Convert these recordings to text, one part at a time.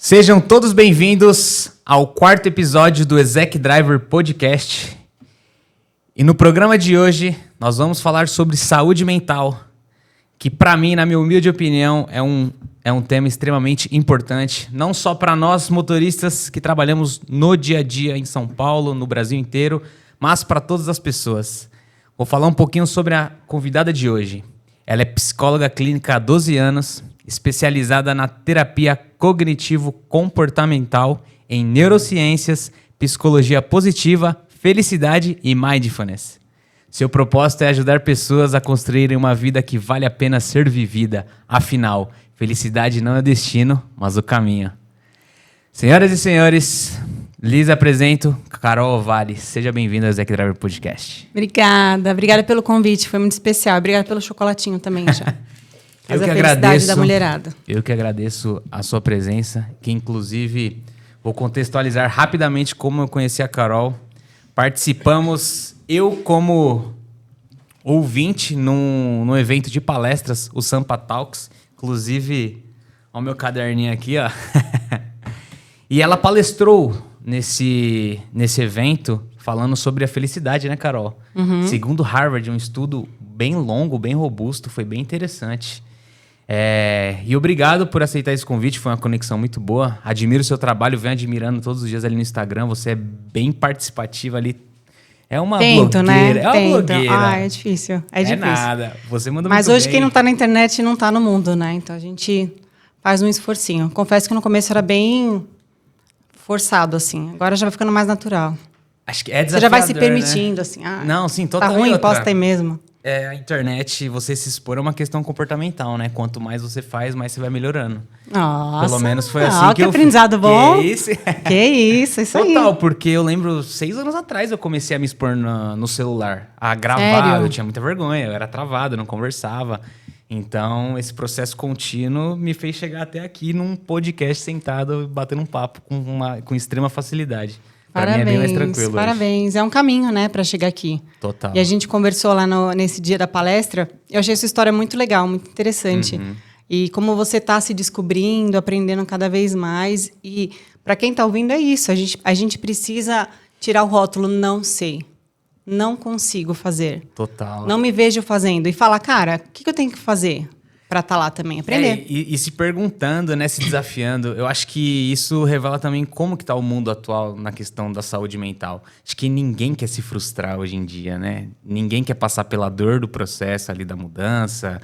Sejam todos bem-vindos ao quarto episódio do Exec Driver Podcast. E no programa de hoje, nós vamos falar sobre saúde mental, que para mim, na minha humilde opinião, é um tema extremamente importante, não só para nós motoristas que trabalhamos no dia a dia em São Paulo, no Brasil inteiro, mas para todas as pessoas. Vou falar um pouquinho sobre a convidada de hoje. Ela é psicóloga clínica há 12 anos, especializada na terapia cognitivo-comportamental em neurociências, psicologia positiva, felicidade e mindfulness. Seu propósito é ajudar pessoas a construírem uma vida que vale a pena ser vivida. Afinal, felicidade não é o destino, mas o caminho. Senhoras e senhores, lhes apresento Carol Vale. Seja bem-vinda ao Exec Driver Podcast. Obrigada pelo convite, foi muito especial. Obrigada pelo chocolatinho também já. Eu que agradeço a sua presença, que inclusive vou contextualizar rapidamente como eu conheci a Carol. Participamos, eu como ouvinte, num evento de palestras, o Sampa Talks. Inclusive, olha o meu caderninho aqui, ó. E ela palestrou nesse evento falando sobre a felicidade, né, Carol? Uhum. Segundo Harvard, um estudo bem longo, bem robusto, foi bem interessante. E obrigado por aceitar esse convite, foi uma conexão muito boa. Admiro o seu trabalho, venho admirando todos os dias ali no Instagram. Você é bem participativa ali. É uma blogueira. Né? É uma blogueira. É difícil. É nada. Você manda Mas muito hoje bem. Quem não tá na internet não tá no mundo, né? Então a gente faz um esforcinho. Confesso que no começo era bem forçado, assim. Agora já vai ficando mais natural. Acho que é desafiador, você já vai se permitindo, né? assim. Não, sim, totalmente. Tá ruim, posso ter mesmo. A internet, você se expor é uma questão comportamental, né? Quanto mais você faz, mais você vai melhorando. Nossa. Pelo menos foi assim que eu... aprendizado bom. isso Isso aí. Total, porque eu lembro, 6 anos atrás eu comecei a me expor no celular. A gravar, Sério? Eu tinha muita vergonha, eu era travado, eu não conversava. Então, esse processo contínuo me fez chegar até aqui num podcast sentado, batendo um papo com extrema facilidade. Pra mim é bem mais tranquilo parabéns. Hoje. É um caminho, né, para chegar aqui. Total. E a gente conversou lá nesse dia da palestra. Eu achei essa história muito legal, muito interessante. Uhum. E como você está se descobrindo, aprendendo cada vez mais. E para quem está ouvindo é isso. A gente precisa tirar o rótulo não sei, não consigo fazer. Total. Não me vejo fazendo. E falar, cara, o que eu tenho que fazer para estar lá também, aprender? E se perguntando, né, se desafiando. Eu acho que isso revela também como que tá o mundo atual na questão da saúde mental. Acho que ninguém quer se frustrar hoje em dia, né? Ninguém quer passar pela dor do processo ali da mudança,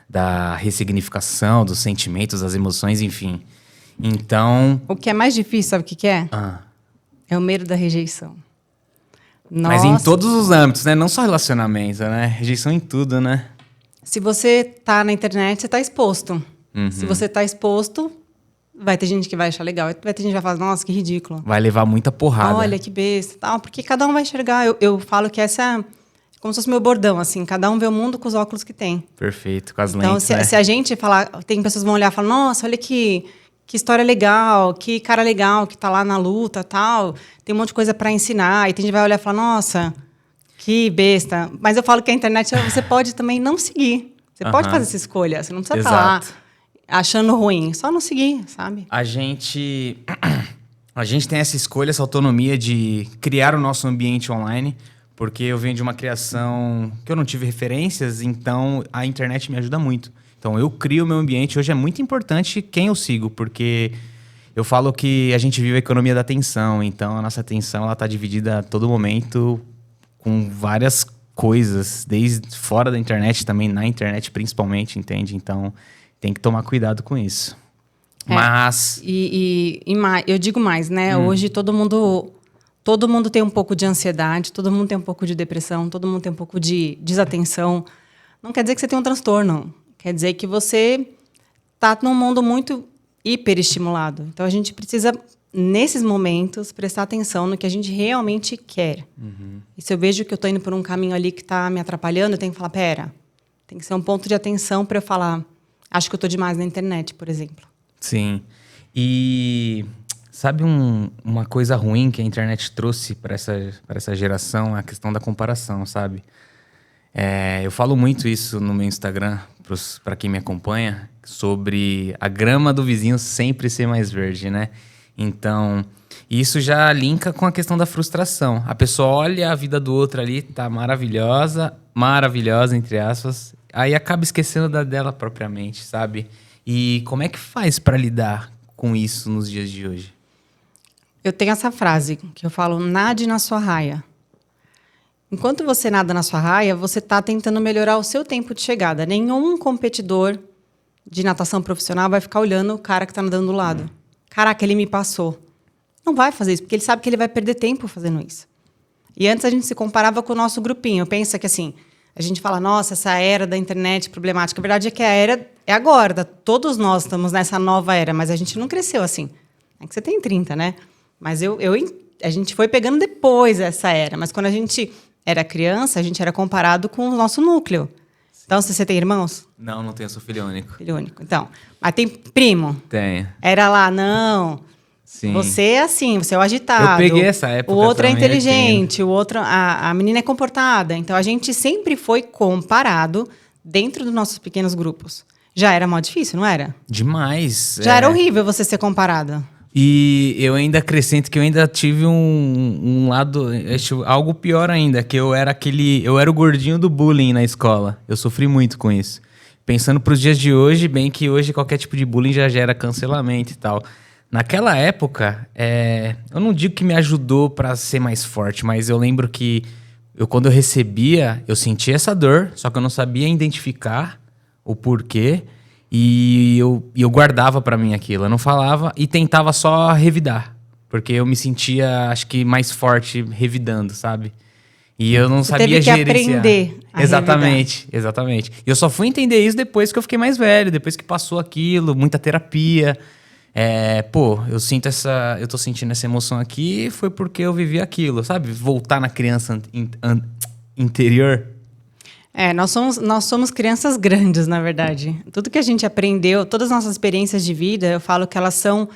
da ressignificação, dos sentimentos, das emoções, enfim. Então... O que é mais difícil, sabe o que é? É o medo da rejeição. Nossa. Mas em todos os âmbitos, né? Não só relacionamento, né? Rejeição em tudo, né? Se você tá na internet, você tá exposto. Uhum. Se você tá exposto, vai ter gente que vai achar legal. Vai ter gente que vai falar, nossa, que ridículo. Vai levar muita porrada. Olha, que besta. Tal, porque cada um vai enxergar. Eu falo que essa é como se fosse meu bordão, assim. Cada um vê o mundo com os óculos que tem. Perfeito, com as então, lentes, né? Se a gente falar... Tem pessoas que vão olhar e falar, nossa, olha que história legal, que cara legal, que tá lá na luta, tal. Tem um monte de coisa para ensinar. E tem gente que vai olhar e falar, nossa... Que besta. Mas eu falo que a internet você pode também não seguir. Você pode fazer essa escolha. Você não precisa estar lá achando ruim. Só não seguir, sabe? A gente tem essa escolha, essa autonomia de criar o nosso ambiente online, porque eu venho de uma criação que eu não tive referências, então a internet me ajuda muito. Então eu crio o meu ambiente. Hoje é muito importante quem eu sigo, porque... Eu falo que a gente vive a economia da atenção. Então a nossa atenção está dividida a todo momento... com várias coisas, desde fora da internet também, na internet principalmente, entende? Então, tem que tomar cuidado com isso. Mas... eu digo mais, né? Hoje todo mundo tem um pouco de ansiedade, todo mundo tem um pouco de depressão, todo mundo tem um pouco de desatenção. Não quer dizer que você tem um transtorno. Quer dizer que você está num mundo muito hiperestimulado. Então, a gente precisa... nesses momentos, prestar atenção no que a gente realmente quer. Uhum. E se eu vejo que eu estou indo por um caminho ali que está me atrapalhando, eu tenho que falar, pera, tem que ser um ponto de atenção para eu falar, acho que eu estou demais na internet, por exemplo. Sim. E sabe uma coisa ruim que a internet trouxe para essa geração? A questão da comparação, sabe? Eu falo muito isso no meu Instagram, para quem me acompanha. sobre a grama do vizinho sempre ser mais verde, né? Então, isso já linka com a questão da frustração. A pessoa olha a vida do outro ali, tá maravilhosa, entre aspas, aí acaba esquecendo da dela propriamente, sabe? E como é que faz para lidar com isso nos dias de hoje? Eu tenho essa frase que eu falo, nade na sua raia. Enquanto você nada na sua raia, você está tentando melhorar o seu tempo de chegada. Nenhum competidor de natação profissional vai ficar olhando o cara que está nadando do lado. Caraca, ele me passou. Não vai fazer isso, porque ele sabe que ele vai perder tempo fazendo isso. E antes a gente se comparava com o nosso grupinho. Pensa que assim, a gente fala, nossa, essa era da internet problemática. A verdade é que a era é agora. Todos nós estamos nessa nova era, mas a gente não cresceu assim. É que você tem 30, né? Mas a gente foi pegando depois essa era. Mas quando a gente era criança, a gente era comparado com o nosso núcleo. Então, se você tem irmãos? Não tenho, sou filho único. Filho único. Então, mas tem primo? Tenho. Era lá, não. Sim. Você é assim, você é o agitado. Eu peguei essa época. O outro é inteligente, o outro, a menina é comportada. Então, a gente sempre foi comparado dentro dos nossos pequenos grupos. Já era mó difícil, não era? Demais. Já era horrível você ser comparado. E eu ainda acrescento que eu ainda tive um lado, algo pior ainda, que eu era o gordinho do bullying na escola. Eu sofri muito com isso. Pensando pros dias de hoje, bem que hoje qualquer tipo de bullying já gera cancelamento e tal. Naquela época, eu não digo que me ajudou pra ser mais forte, mas eu lembro que quando eu recebia, eu sentia essa dor, só que eu não sabia identificar o porquê. E eu guardava pra mim aquilo, eu não falava e tentava só revidar. Porque eu me sentia, acho que, mais forte revidando, sabe? E eu não sabia gerenciar. Teve que aprender a Exatamente. E eu só fui entender isso depois que eu fiquei mais velho, depois que passou aquilo, muita terapia. Eu tô sentindo essa emoção aqui, foi porque eu vivi aquilo, sabe? Voltar na criança interior. Nós somos crianças grandes, na verdade. Tudo que a gente aprendeu, todas as nossas experiências de vida, eu falo que elas são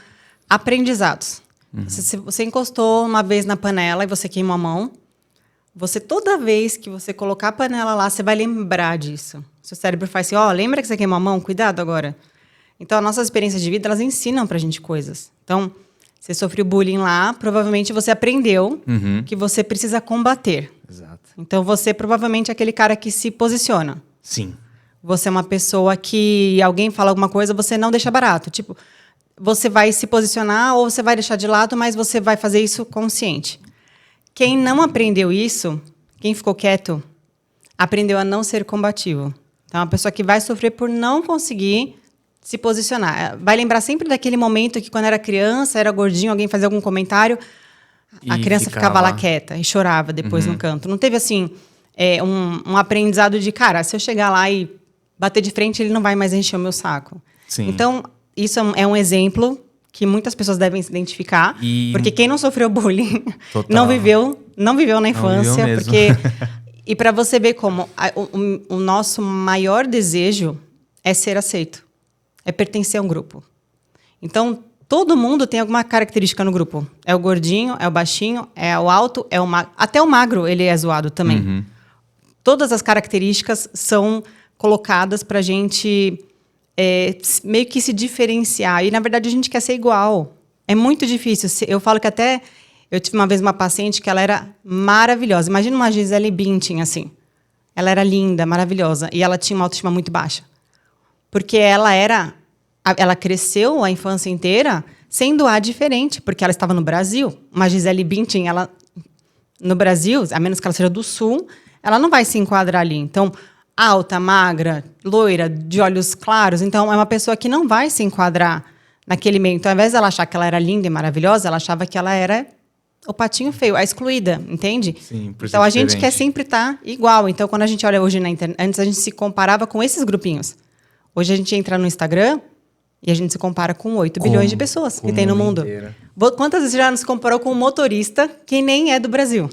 aprendizados. Uhum. Se você encostou uma vez na panela e você queimou a mão, toda vez que você colocar a panela lá, você vai lembrar disso. Seu cérebro faz assim, lembra que você queimou a mão? Cuidado agora. Então, as nossas experiências de vida, elas ensinam pra gente coisas. Então, você sofreu bullying lá, provavelmente você aprendeu que você precisa combater. Exato. Então, você provavelmente é aquele cara que se posiciona. Sim. Você é uma pessoa que alguém fala alguma coisa, você não deixa barato. Tipo, você vai se posicionar ou você vai deixar de lado, mas você vai fazer isso consciente. Quem não aprendeu isso, quem ficou quieto, aprendeu a não ser combativo. Então, é uma pessoa que vai sofrer por não conseguir se posicionar. Vai lembrar sempre daquele momento que, quando era criança, era gordinho, alguém fazia algum comentário, a criança ficava lá quieta e chorava depois no canto. Não teve, assim, um aprendizado de, cara, se eu chegar lá e bater de frente, ele não vai mais encher o meu saco. Sim. Então, isso é um exemplo que muitas pessoas devem se identificar, porque quem não sofreu bullying não viveu na infância, e para você ver como o nosso maior desejo é ser aceito, é pertencer a um grupo. Então, todo mundo tem alguma característica no grupo. É o gordinho, é o baixinho, é o alto, é o magro. Até o magro, ele é zoado também. Uhum. Todas as características são colocadas pra gente meio que se diferenciar. E, na verdade, a gente quer ser igual. É muito difícil. Eu falo que até... Eu tive uma vez uma paciente que ela era maravilhosa. Imagina uma Gisele Bündchen, assim. Ela era linda, maravilhosa. E ela tinha uma autoestima muito baixa. Porque ela cresceu a infância inteira sendo diferente, porque ela estava no Brasil. Uma Gisele Bündchen, no Brasil, a menos que ela seja do Sul, ela não vai se enquadrar ali. Então, alta, magra, loira, de olhos claros. Então, é uma pessoa que não vai se enquadrar naquele meio. Então, ao invés dela achar que ela era linda e maravilhosa, ela achava que ela era o patinho feio, a excluída, entende? Sim, por então, a gente quer sempre estar igual. Então, quando a gente olha hoje na internet, antes a gente se comparava com esses grupinhos. Hoje a gente entra no Instagram e a gente se compara com 8 bilhões de pessoas que tem no mundo. Inteira. Quantas vezes já nos comparou com um motorista que nem é do Brasil?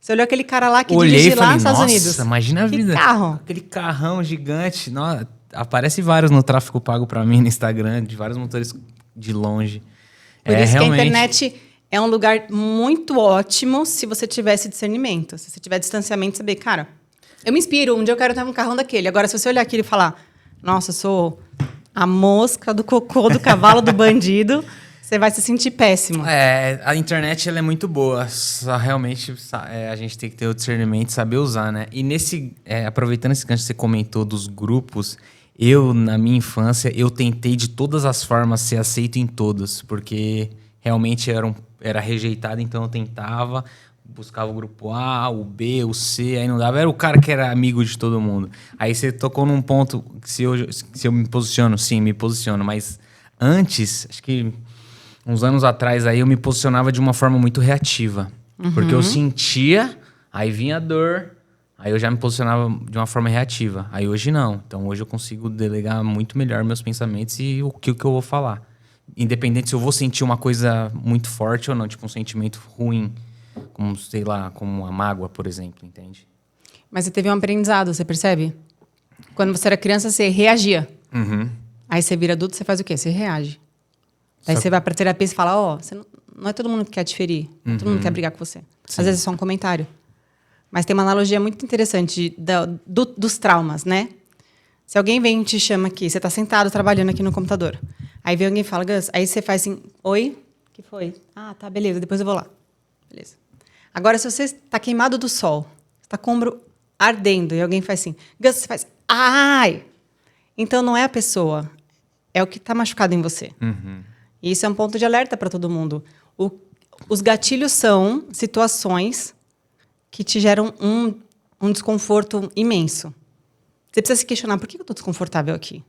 Você olhou aquele cara lá que dirige lá nos Estados Unidos. Nossa, imagina a vida. Carro. Aquele carrão gigante. Nossa, aparece vários no tráfego pago pra mim no Instagram, de vários motores de longe. Por isso realmente... que a internet é um lugar muito ótimo se você tiver esse discernimento. Se você tiver distanciamento, saber, cara, eu me inspiro, um dia eu quero ter um carrão daquele. Agora, se você olhar aquilo e falar, nossa, eu sou a mosca do cocô do cavalo do bandido, você vai se sentir péssimo. A internet ela é muito boa, só realmente a gente tem que ter o discernimento e saber usar, né? E aproveitando esse gancho que você comentou dos grupos, na minha infância, eu tentei de todas as formas ser aceito em todos, porque realmente era rejeitado, então eu tentava, buscava o grupo A, o B, o C, aí não dava. Era o cara que era amigo de todo mundo. Aí você tocou num ponto que se eu me posiciono, sim, me posiciono, mas antes, acho que uns anos atrás, aí eu me posicionava de uma forma muito reativa. Porque eu sentia, aí vinha a dor, aí eu já me posicionava de uma forma reativa. Aí hoje não. Então hoje eu consigo delegar muito melhor meus pensamentos e o que eu vou falar. Independente se eu vou sentir uma coisa muito forte ou não, tipo um sentimento ruim, como, sei lá, como uma mágoa, por exemplo, entende? Mas você teve um aprendizado, você percebe? Quando você era criança, você reagia. Aí você vira adulto, você faz o quê? Você reage. Daí você vai pra terapia e fala, não é todo mundo que quer te ferir, não é todo mundo que quer brigar com você. Sim. Às vezes é só um comentário. Mas tem uma analogia muito interessante dos traumas, né? Se alguém vem e te chama aqui, você tá sentado trabalhando aqui no computador. Aí vem alguém e fala, Gus, aí você faz assim, oi? O que foi? Ah, tá, beleza, depois eu vou lá. Beleza. Agora, se você está queimado do sol, está com o ombro ardendo, e alguém faz assim, Gus, você faz, ai! Então não é a pessoa, é o que está machucado em você. E isso é um ponto de alerta para todo mundo. Os gatilhos são situações que te geram um desconforto imenso. Você precisa se questionar, por que eu estou desconfortável aqui?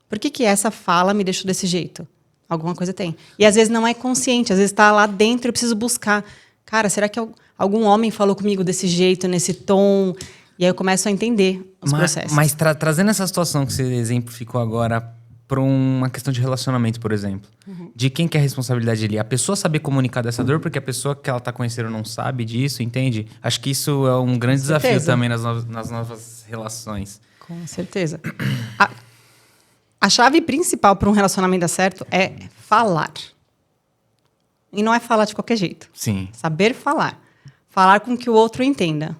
Por que essa fala me deixou desse jeito? Alguma coisa tem. E às vezes não é consciente, às vezes está lá dentro e eu preciso buscar. Cara, será que algum homem falou comigo desse jeito, nesse tom? E aí eu começo a entender os processos. Mas trazendo essa situação que você exemplificou agora para uma questão de relacionamento, por exemplo. De quem que é a responsabilidade ali? A pessoa saber comunicar dessa dor, porque a pessoa que ela está conhecendo não sabe disso, entende? Acho que isso é um grande desafio também nas novas relações. Com certeza. A chave principal para um relacionamento dar certo é falar. E não é falar de qualquer jeito. Sim. Saber falar. Falar com que o outro entenda.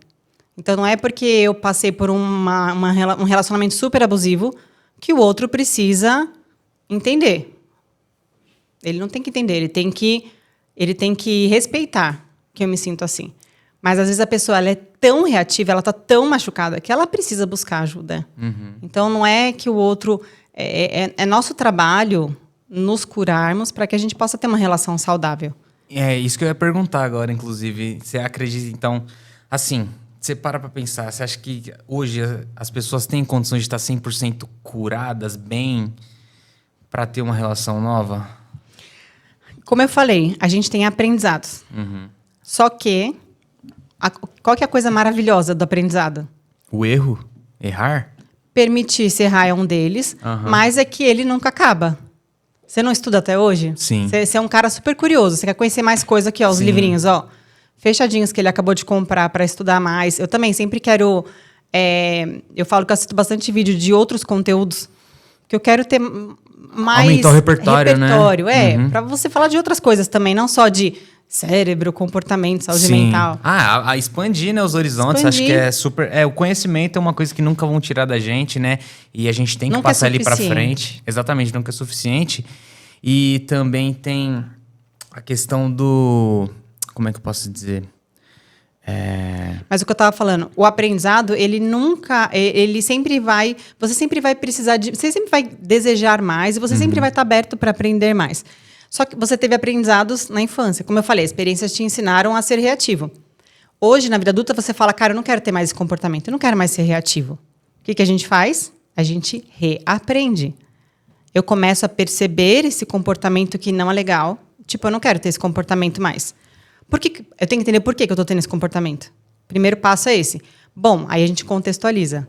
Então, não é porque eu passei por um relacionamento super abusivo que o outro precisa entender. Ele não tem que entender, ele tem que respeitar que eu me sinto assim. Mas, às vezes, a pessoa ela é tão reativa, ela está tão machucada, que ela precisa buscar ajuda. Então, não é que o outro... É nosso trabalho nos curarmos para que a gente possa ter uma relação saudável. É isso que eu ia perguntar agora, inclusive. Você acredita, então... Assim, você para pensar, você acha que hoje as pessoas têm condições de estar 100% curadas, bem, para ter uma relação nova? Como eu falei, a gente tem aprendizados. Só que... Qual que é a coisa maravilhosa do aprendizado? O erro? Errar? Permitir-se errar é um deles, mas é que ele nunca acaba. Você não estuda até hoje? Sim. Você é um cara super curioso, você quer conhecer mais coisa aqui, ó, os livrinhos, ó. Fechadinhos que ele acabou de comprar para estudar mais. Eu também sempre quero... eu falo que eu assisto bastante vídeo de outros conteúdos, que eu quero ter mais... Aumentar o repertório, né? Para você falar de outras coisas também, não só de... cérebro, comportamento, saúde mental. A expandir, né, os horizontes. Acho que é super... o conhecimento é uma coisa que nunca vão tirar da gente, né? E a gente tem que passar ele pra frente. Exatamente, nunca é suficiente. E também tem a questão do... Como é que eu posso dizer? Mas o que eu tava falando, o aprendizado, ele nunca... Ele sempre vai... Você sempre vai precisar de... Você sempre vai desejar mais e você sempre vai estar aberto para aprender mais. Só que você teve aprendizados na infância. Como eu falei, experiências te ensinaram a ser reativo. Hoje, na vida adulta, você fala, cara, eu não quero ter mais esse comportamento, eu não quero mais ser reativo. O que a gente faz? A gente reaprende. Eu começo a perceber esse comportamento que não é legal. Tipo, eu não quero ter esse comportamento mais. Eu tenho que entender por que eu estou tendo esse comportamento. Primeiro passo é esse. Bom, aí a gente contextualiza.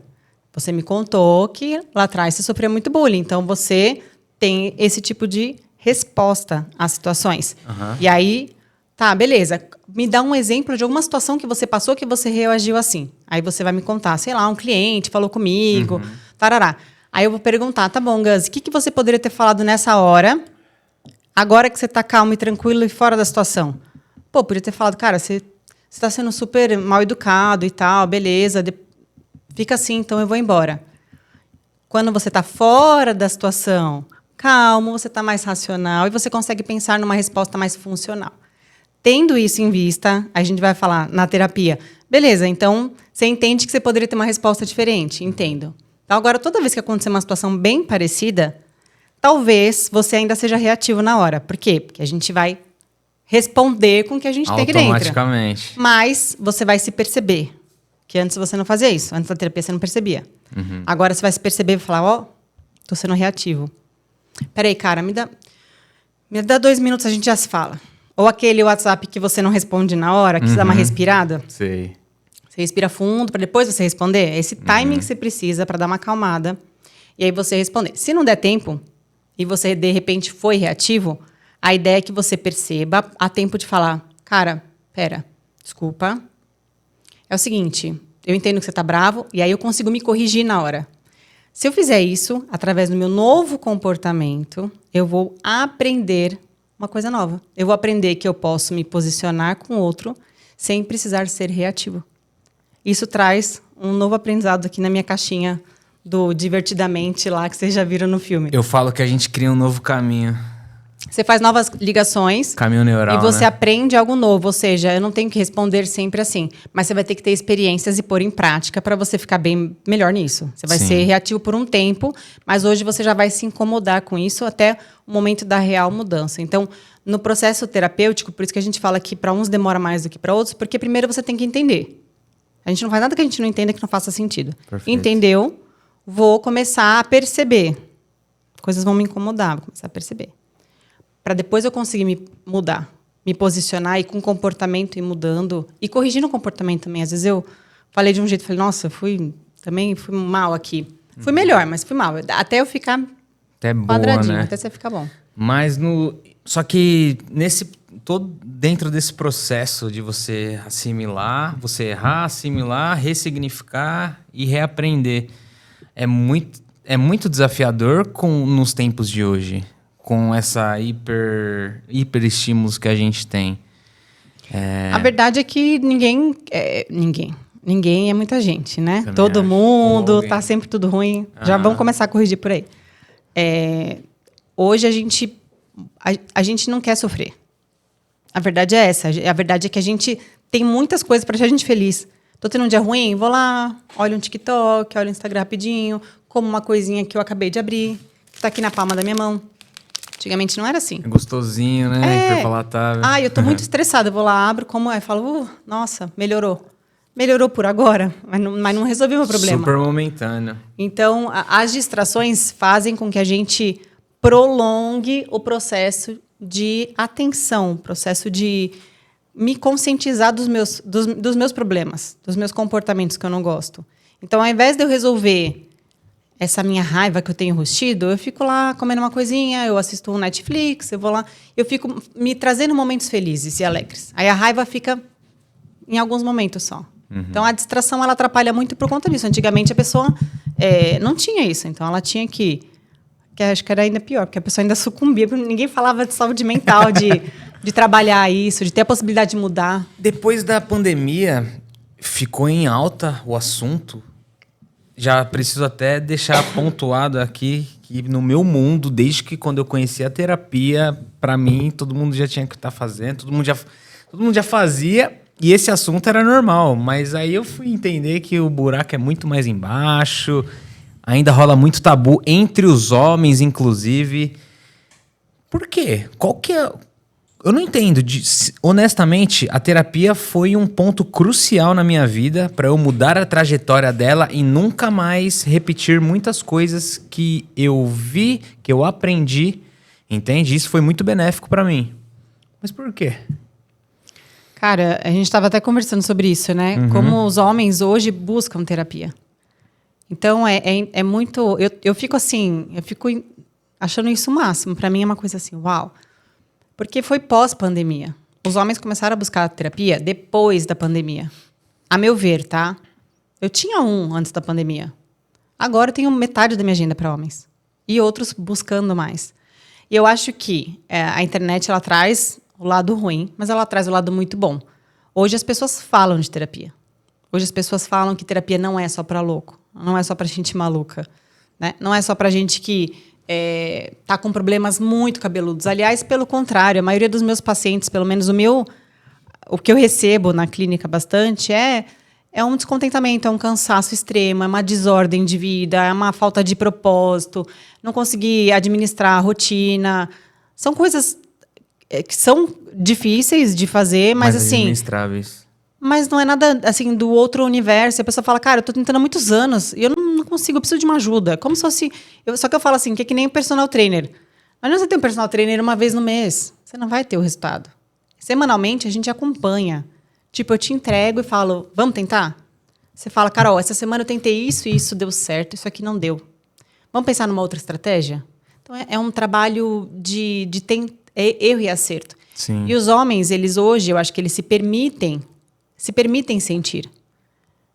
Você me contou que lá atrás você sofreu muito bullying, então você tem esse tipo de resposta às situações. E aí, tá, beleza. Me dá um exemplo de alguma situação que você passou que você reagiu assim. Aí você vai me contar, sei lá, um cliente falou comigo, tarará. Aí eu vou perguntar, tá bom, Gus, o que você poderia ter falado nessa hora, agora que você tá calmo e tranquilo e fora da situação? Pô, podia ter falado, cara, você tá sendo super mal educado e tal, beleza, fica assim, então eu vou embora. Quando você está fora da situação, calmo, você está mais racional e você consegue pensar numa resposta mais funcional. Tendo isso em vista, a gente vai falar na terapia, beleza, então você entende que você poderia ter uma resposta diferente, entendo. Então agora, toda vez que acontecer uma situação bem parecida, talvez você ainda seja reativo na hora. Por quê? Porque a gente vai responder com o que a gente tem aqui dentro. Automaticamente. Mas você vai se perceber. Que antes você não fazia isso. Antes da terapia você não percebia. Agora você vai se perceber e falar, ó, tô sendo reativo. Peraí, cara, me dá 2 minutos, a gente já se fala. Ou aquele WhatsApp que você não responde na hora, que você dá uma respirada. Sei. Você respira fundo para depois você responder. É esse timing que você precisa para dar uma acalmada. E aí você responder. Se não der tempo, e você, de repente, foi reativo, a ideia é que você perceba a tempo de falar, cara, pera, desculpa. É o seguinte, eu entendo que você está bravo, e aí eu consigo me corrigir na hora. Se eu fizer isso, através do meu novo comportamento, eu vou aprender uma coisa nova. Eu vou aprender que eu posso me posicionar com o outro sem precisar ser reativo. Isso traz um novo aprendizado aqui na minha caixinha do Divertidamente lá, que vocês já viram no filme. Eu falo que a gente cria um novo caminho. Você faz novas ligações. Caminho neural, e você aprende algo novo. Ou seja, eu não tenho que responder sempre assim. Mas você vai ter que ter experiências e pôr em prática para você ficar bem melhor nisso. Você vai ser reativo por um tempo, mas hoje você já vai se incomodar com isso até o momento da real mudança. Então, no processo terapêutico, por isso que a gente fala que para uns demora mais do que para outros, porque primeiro você tem que entender. A gente não faz nada que a gente não entenda que não faça sentido. Perfeito. Entendeu? Vou começar a perceber. Coisas vão me incomodar, vou começar a perceber. Para depois eu conseguir me mudar, me posicionar e com comportamento ir mudando e corrigindo o comportamento também. Às vezes eu falei de um jeito, falei, nossa, fui mal aqui. Fui melhor, mas fui mal. Até eu ficar até quadradinho, boa, né? até você ficar bom. Mas só que dentro desse processo de você assimilar, você errar, assimilar, ressignificar e reaprender, é muito desafiador nos tempos de hoje, com essa hiperestímulos que a gente tem. A verdade é que ninguém é muita gente, né? Também Todo acho. mundo, tá sempre tudo ruim. Já vamos começar a corrigir por aí. Hoje a gente não quer sofrer. A verdade é essa. A verdade é que a gente tem muitas coisas para deixar a gente feliz. Tô tendo um dia ruim, vou lá, olho um TikTok, olho o Instagram rapidinho, como uma coisinha que eu acabei de abrir, que tá aqui na palma da minha mão. Antigamente não era assim. É gostosinho, né? Hiperpalatável. Eu tô muito estressada. Eu vou lá, abro, como é? Falo, nossa, melhorou. Melhorou por agora, mas não resolveu o meu problema. Super momentâneo. Então, as distrações fazem com que a gente prolongue o processo de atenção, o processo de me conscientizar dos meus problemas, dos meus comportamentos que eu não gosto. Então, ao invés de eu resolver essa minha raiva que eu tenho rustido, eu fico lá comendo uma coisinha, eu assisto um Netflix, eu vou lá, eu fico me trazendo momentos felizes e alegres. Aí a raiva fica em alguns momentos só. Então, a distração, ela atrapalha muito por conta disso. Antigamente, a pessoa não tinha isso. Então, ela tinha que acho que era ainda pior, porque a pessoa ainda sucumbia. Ninguém falava de saúde mental, de trabalhar isso, de ter a possibilidade de mudar. Depois da pandemia, ficou em alta o assunto. Já preciso até deixar pontuado aqui que no meu mundo, desde que quando eu conheci a terapia, para mim, todo mundo já tinha que estar fazendo, todo mundo já fazia, e esse assunto era normal. Mas aí eu fui entender que o buraco é muito mais embaixo, ainda rola muito tabu entre os homens, inclusive. Por quê? Qual que é... Eu não entendo. Honestamente, a terapia foi um ponto crucial na minha vida para eu mudar a trajetória dela e nunca mais repetir muitas coisas que eu vi, que eu aprendi. Entende? Isso foi muito benéfico para mim. Mas por quê? Cara, a gente estava até conversando sobre isso, né? Como os homens hoje buscam terapia. Então, é muito... Eu fico assim, achando isso o máximo. Para mim é uma coisa assim, uau. Porque foi pós-pandemia. Os homens começaram a buscar terapia depois da pandemia. A meu ver, tá? Eu tinha antes da pandemia. Agora eu tenho metade da minha agenda para homens. E outros buscando mais. E eu acho que a internet, ela traz o lado ruim, mas ela traz o lado muito bom. Hoje as pessoas falam de terapia. Hoje as pessoas falam que terapia não é só para louco. Não é só para gente maluca. né? Não é só para gente que tá com problemas muito cabeludos. Aliás, pelo contrário, a maioria dos meus pacientes, pelo menos o que eu recebo na clínica bastante é um descontentamento, é um cansaço extremo, é uma desordem de vida, é uma falta de propósito, não conseguir administrar a rotina. São coisas que são difíceis de fazer, mas assim... administráveis. Mas não é nada, assim, do outro universo. A pessoa fala, cara, eu tô tentando há muitos anos e eu não consigo, eu preciso de uma ajuda. Como se fosse... Só que eu falo assim, que é que nem um personal trainer. Não adianta você ter um personal trainer uma vez no mês. Você não vai ter o resultado. Semanalmente, a gente acompanha. Tipo, eu te entrego e falo, vamos tentar? Você fala, Carol, essa semana eu tentei isso e isso deu certo, isso aqui não deu. Vamos pensar numa outra estratégia? Então, é um trabalho de erro e acerto. Sim. E os homens, eles hoje, eu acho que eles se permitem sentir.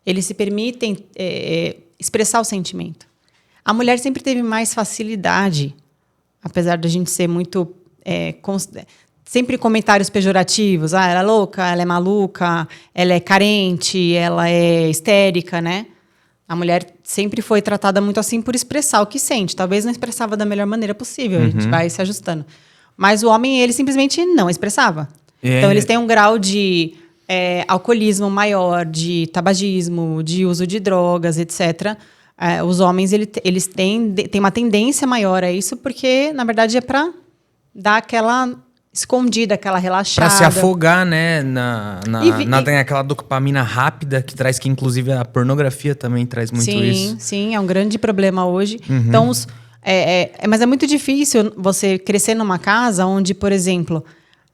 Eles se permitem expressar o sentimento. A mulher sempre teve mais facilidade, apesar da gente ser muito... sempre comentários pejorativos. Ah, ela é louca, ela é maluca, ela é carente, ela é histérica, né? A mulher sempre foi tratada muito assim por expressar o que sente. Talvez não expressava da melhor maneira possível. A gente vai se ajustando. Mas o homem, ele simplesmente não expressava. Então, eles têm um grau de alcoolismo maior, de tabagismo, de uso de drogas, etc. Os homens, eles têm uma tendência maior a isso, porque, na verdade, é para dar aquela escondida, aquela relaxada. Pra se afogar, né? Aquela dopamina rápida que traz, que inclusive a pornografia também traz muito isso. Sim, é um grande problema hoje. Então, mas é muito difícil você crescer numa casa onde, por exemplo,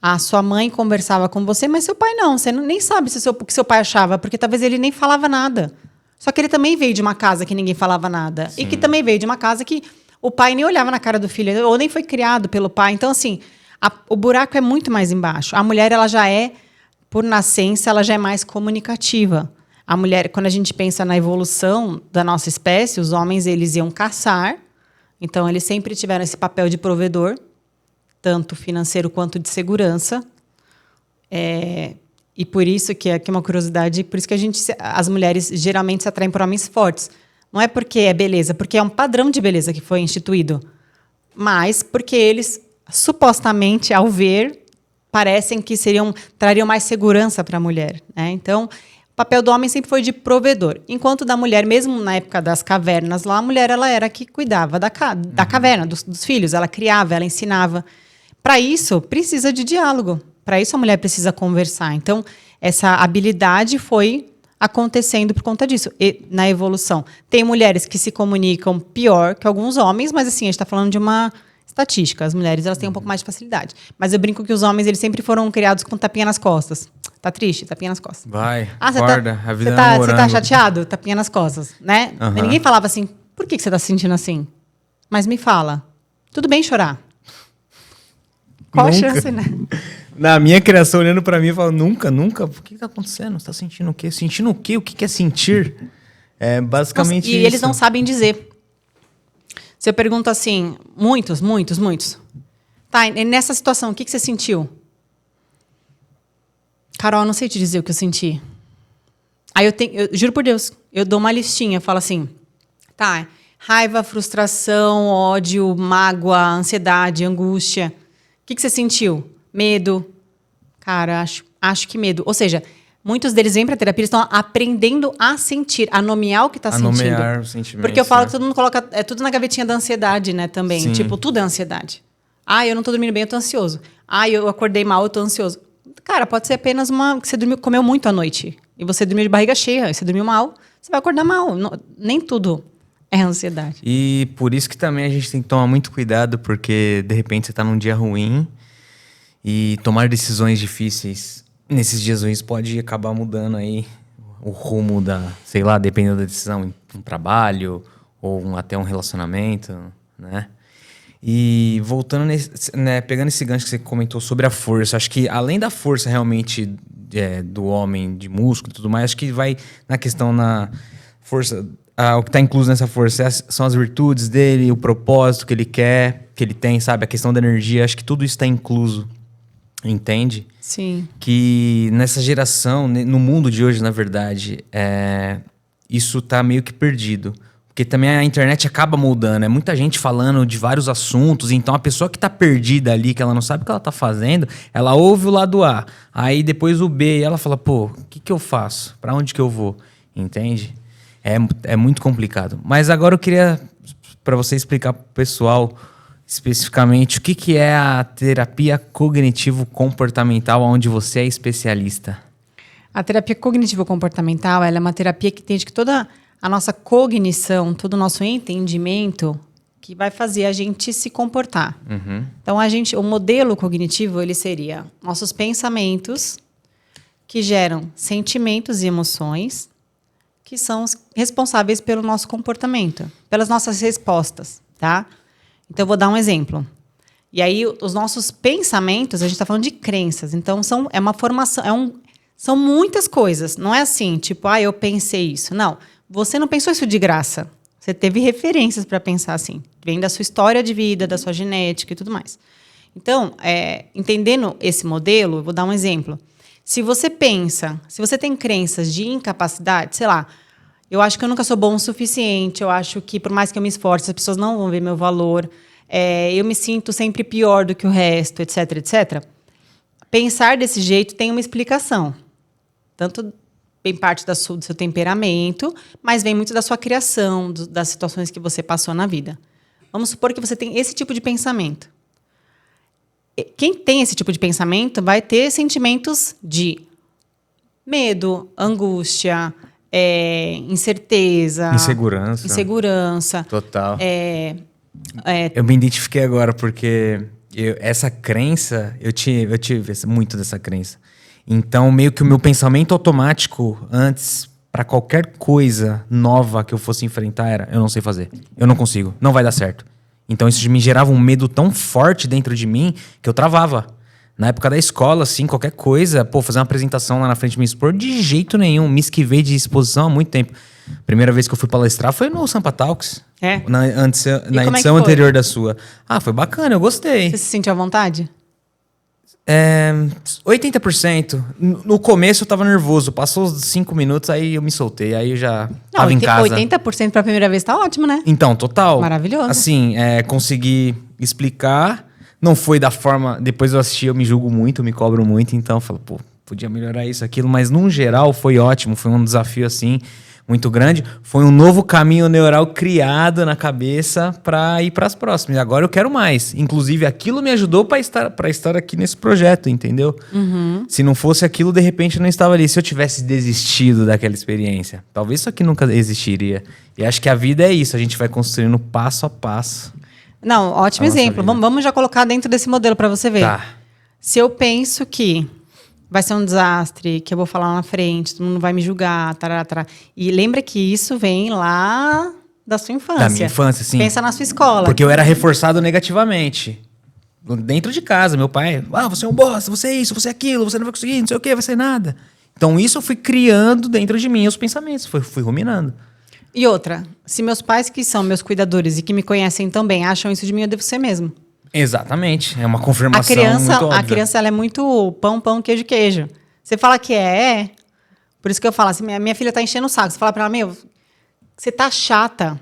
a sua mãe conversava com você, mas seu pai não. Você nem sabe o que seu pai achava, porque talvez ele nem falava nada. Só que ele também veio de uma casa que ninguém falava nada. Sim. E que também veio de uma casa que o pai nem olhava na cara do filho, ou nem foi criado pelo pai. Então, assim, o buraco é muito mais embaixo. A mulher, ela já por nascença, ela já é mais comunicativa. A mulher, quando a gente pensa na evolução da nossa espécie, os homens, eles iam caçar. Então, eles sempre tiveram esse papel de provedor, tanto financeiro quanto de segurança. E por isso que é uma curiosidade, por isso que as mulheres geralmente se atraem por homens fortes. Não é porque é beleza, porque é um padrão de beleza que foi instituído, mas porque eles, supostamente, ao ver, parecem que trariam mais segurança para a mulher, né? Então, o papel do homem sempre foi de provedor. Enquanto da mulher, mesmo na época das cavernas lá, a mulher ela era a que cuidava da caverna, dos filhos. Ela criava, ela ensinava. Para isso, precisa de diálogo. Para isso, a mulher precisa conversar. Então, essa habilidade foi acontecendo por conta disso, na evolução. Tem mulheres que se comunicam pior que alguns homens, mas assim, a gente está falando de uma estatística. As mulheres elas têm um pouco mais de facilidade. Mas eu brinco que os homens eles sempre foram criados com tapinha nas costas. Tá triste? Tapinha nas costas. Vai, acorda, a vida é Você tá chateado? Tapinha nas costas, né? Ninguém falava assim, por que você tá se sentindo assim? Mas me fala. Tudo bem chorar. Qual a chance, né? Na minha criação, olhando pra mim, eu falo, nunca. O que tá acontecendo? Você tá sentindo o quê? Sentindo o quê? O que é sentir? É basicamente isso. E eles não sabem dizer. Se eu pergunto assim, muitos. Tá, e nessa situação, o que você sentiu? Carol, eu não sei te dizer o que eu senti. Aí eu juro por Deus, eu dou uma listinha, eu falo assim, tá, raiva, frustração, ódio, mágoa, ansiedade, angústia. O que você sentiu? Medo. Cara, acho que medo. Ou seja, muitos deles vêm para terapia, eles estão aprendendo a sentir, a nomear o que está sentindo. Nomear o sentimento. Porque eu falo que todo mundo coloca tudo na gavetinha da ansiedade, né, também. Sim. Tipo, tudo é ansiedade. Ah, eu não tô dormindo bem, eu tô ansioso. Ah, eu acordei mal, eu tô ansioso. Cara, pode ser apenas que você comeu muito à noite. E você dormiu de barriga cheia, e você dormiu mal, você vai acordar mal. Não, nem tudo é ansiedade. E por isso que também a gente tem que tomar muito cuidado, porque de repente você tá num dia ruim e tomar decisões difíceis nesses dias ruins pode acabar mudando aí o rumo sei lá, dependendo da decisão, um trabalho ou até um relacionamento, né? E voltando pegando esse gancho que você comentou sobre a força, acho que além da força realmente do homem, de músculo e tudo mais, acho que vai na questão na força, o que está incluso nessa força são as virtudes dele, o propósito que ele quer, que ele tem, sabe? A questão da energia, acho que tudo isso está incluso, entende? Sim. Que nessa geração, no mundo de hoje, na verdade, isso está meio que perdido. Porque também a internet acaba moldando. É muita gente falando de vários assuntos. Então, a pessoa que tá perdida ali, que ela não sabe o que ela tá fazendo, ela ouve o lado A. Aí, depois o B. E ela fala, pô, o que eu faço? Pra onde que eu vou? Entende? É muito complicado. Mas agora eu queria, para você explicar pro pessoal, especificamente, o que é a terapia cognitivo-comportamental, onde você é especialista. A terapia cognitivo-comportamental, ela é uma terapia que entende que toda a nossa cognição, todo o nosso entendimento, que vai fazer a gente se comportar. Uhum. Então, o modelo cognitivo, ele seria nossos pensamentos, que geram sentimentos e emoções, que são responsáveis pelo nosso comportamento, pelas nossas respostas, tá? Então, eu vou dar um exemplo. E aí, os nossos pensamentos, a gente está falando de crenças. Então, é uma formação, são muitas coisas. Não é assim, tipo, eu pensei isso. Não, você não pensou isso de graça. Você teve referências para pensar assim. Vem da sua história de vida, da sua genética e tudo mais. Então, entendendo esse modelo, eu vou dar um exemplo. Se você tem crenças de incapacidade, sei lá, eu acho que eu nunca sou bom o suficiente, eu acho que por mais que eu me esforce, as pessoas não vão ver meu valor, eu me sinto sempre pior do que o resto, etc, etc. Pensar desse jeito tem uma explicação. Tanto vem parte do seu temperamento, mas vem muito da sua criação, das situações que você passou na vida. Vamos supor que você tem esse tipo de pensamento. Quem tem esse tipo de pensamento vai ter sentimentos de medo, angústia, incerteza. Insegurança. Total. Eu me identifiquei agora porque essa crença, eu tive muito dessa crença. Então, meio que o meu pensamento automático antes, para qualquer coisa nova que eu fosse enfrentar, era: eu não sei fazer, eu não consigo, não vai dar certo. Então, isso me gerava um medo tão forte dentro de mim que eu travava. Na época da escola, assim, qualquer coisa, fazer uma apresentação lá na frente me expor, de jeito nenhum. Me esquivei de exposição há muito tempo. Primeira vez que eu fui palestrar foi no Sampa Talks. Na edição anterior da sua. Foi bacana, eu gostei. Você se sentiu à vontade? 80%. No começo eu tava nervoso. Passou os 5 minutos, aí eu me soltei. Aí eu já tava em casa. 80% pra primeira vez tá ótimo, né? Então, total. Maravilhoso. Assim, consegui explicar. Não foi da forma... Depois eu assisti, eu me julgo muito, me cobro muito. Então eu falo, podia melhorar isso, aquilo. Mas, num geral, foi ótimo. Foi um desafio, assim, muito grande. Foi um novo caminho neural criado na cabeça para ir para as próximas. E agora eu quero mais. Inclusive, aquilo me ajudou para estar aqui nesse projeto, entendeu? Uhum. Se não fosse aquilo, de repente eu não estava ali. Se eu tivesse desistido daquela experiência, talvez isso aqui nunca existiria. E acho que a vida é isso. A gente vai construindo passo a passo. Não, ótimo exemplo. Vamos já colocar dentro desse modelo para você ver. Tá. Se eu penso que vai ser um desastre, que eu vou falar lá na frente, todo mundo vai me julgar, tarará. E lembra que isso vem lá da sua infância. Da minha infância, sim. Pensa na sua escola. Porque eu era reforçado negativamente. Dentro de casa, meu pai... você é um bosta, você é isso, você é aquilo, você não vai conseguir, não sei o quê, vai ser nada. Então, isso eu fui criando dentro de mim, os pensamentos. Fui ruminando. E outra, se meus pais, que são meus cuidadores e que me conhecem tão bem, acham isso de mim, eu devo ser mesmo. Exatamente. É uma confirmação muito óbvia. A criança, ela é muito pão, queijo, queijo. Você fala que é. Por isso que eu falo assim, minha filha tá enchendo o saco. Você fala pra ela, você tá chata.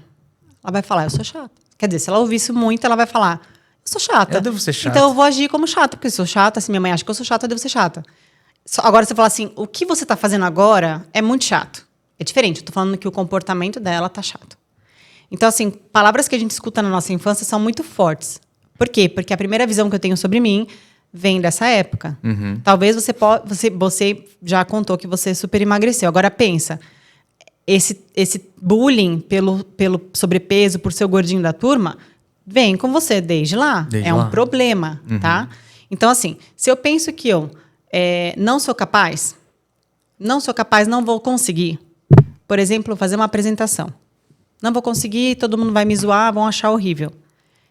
Ela vai falar, eu sou chata. Quer dizer, se ela ouvir isso muito, ela vai falar, eu sou chata. Eu devo ser chata. Então eu vou agir como chata, porque eu sou chata. Se minha mãe acha que eu sou chata, eu devo ser chata. Agora você fala assim, o que você tá fazendo agora é muito chato. É diferente, eu tô falando que o comportamento dela tá chato. Então, assim, palavras que a gente escuta na nossa infância são muito fortes. Por quê? Porque a primeira visão que eu tenho sobre mim vem dessa época. Uhum. Talvez você já contou que você super emagreceu. Agora pensa, esse bullying pelo sobrepeso, por ser o gordinho da turma, vem com você desde lá. Um problema, tá? Então, assim, se eu penso que eu não sou capaz, não vou conseguir. Por exemplo, fazer uma apresentação. Não vou conseguir, todo mundo vai me zoar, vão achar horrível.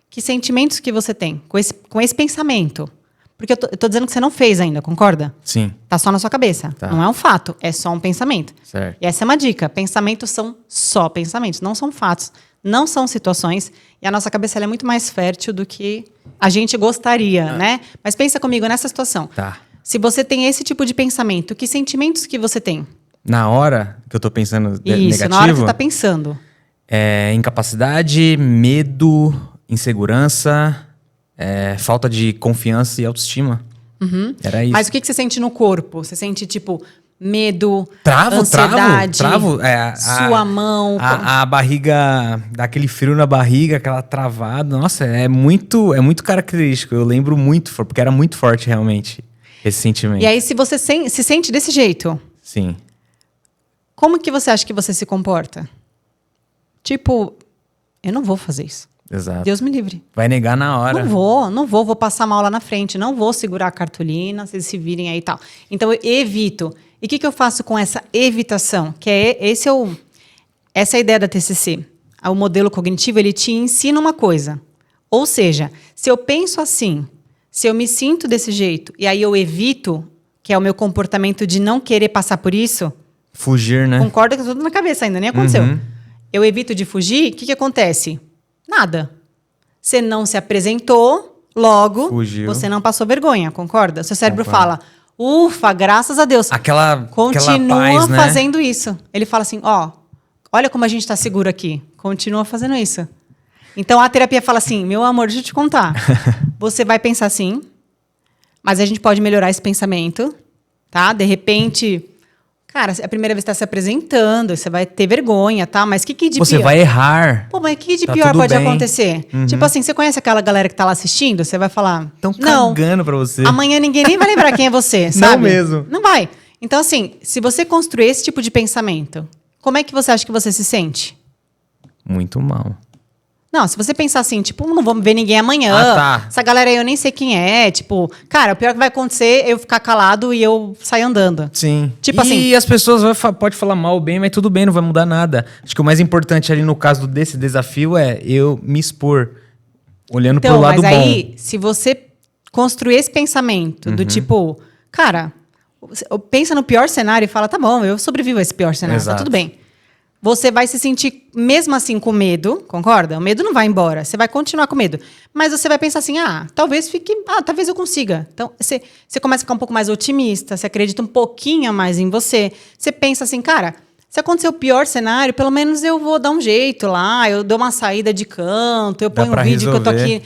Que sentimentos que você tem com esse pensamento? Porque eu tô dizendo que você não fez ainda, concorda? Sim. Tá só na sua cabeça. Tá. Não é um fato, é só um pensamento. Certo. E essa é uma dica. Pensamentos são só pensamentos, não são fatos, não são situações. E a nossa cabeça ela é muito mais fértil do que a gente gostaria, né? Mas pensa comigo nessa situação. Tá. Se você tem esse tipo de pensamento, que sentimentos que você tem? Na hora que eu tô pensando negativo... Isso, na hora que você tá pensando. Incapacidade, medo, insegurança, falta de confiança e autoestima. Era isso. Mas o que você sente no corpo? Você sente, tipo, medo, ansiedade, travo. Sua mão. A barriga, dá aquele frio na barriga, aquela travada. Nossa, é muito característico. Eu lembro muito, porque era muito forte realmente esse sentimento. E aí, se você se sente desse jeito... Sim. Como que você acha que você se comporta? Tipo, eu não vou fazer isso. Exato. Deus me livre. Vai negar na hora. Não vou passar mal lá na frente, não vou segurar a cartolina, vocês se virem aí e tal. Então, eu evito. E o que eu faço com essa evitação? Essa é a ideia da TCC. O modelo cognitivo, ele te ensina uma coisa. Ou seja, se eu penso assim, se eu me sinto desse jeito, e aí eu evito, que é o meu comportamento de não querer passar por isso... Fugir, né? Concorda que tudo na cabeça ainda, nem aconteceu. Eu evito de fugir, o que acontece? Nada. Você não se apresentou, logo, fugiu. Você não passou vergonha, concorda? Seu cérebro fala, ufa, graças a Deus. Continua paz, né? fazendo isso. Ele fala assim, olha como a gente está seguro aqui. Continua fazendo isso. Então, a terapia fala assim, meu amor, deixa eu te contar. Você vai pensar assim, mas a gente pode melhorar esse pensamento, tá? De repente... Cara, é a primeira vez que você está se apresentando, você vai ter vergonha, tá? Mas o que de pior? Você vai errar. Pô, mas o que de pior pode acontecer? Tipo assim, você conhece aquela galera que tá lá assistindo? Você vai falar... Estão cagando pra você. Amanhã ninguém nem vai lembrar quem é você, sabe? Não mesmo. Não vai. Então, assim, se você construir esse tipo de pensamento, como é que você acha que você se sente? Muito mal. Não, se você pensar assim, tipo, não vou ver ninguém amanhã. Tá. Essa galera aí eu nem sei quem é. Tipo, cara, o pior que vai acontecer é eu ficar calado e eu sair andando. Sim. Tipo assim. E as pessoas podem falar mal ou bem, mas tudo bem, não vai mudar nada. Acho que o mais importante ali no caso desse desafio é eu me expor, olhando pro lado bom. Mas aí, se você construir esse pensamento do tipo, cara, pensa no pior cenário e fala, tá bom, eu sobrevivo a esse pior cenário, tá tudo bem. Você vai se sentir, mesmo assim, com medo, concorda? O medo não vai embora, você vai continuar com medo. Mas você vai pensar assim, talvez eu consiga. Então, você começa a ficar um pouco mais otimista, você acredita um pouquinho mais em você. Você pensa assim, cara, se acontecer o pior cenário, pelo menos eu vou dar um jeito lá, eu dou uma saída de canto, eu ponho um vídeo que eu tô aqui.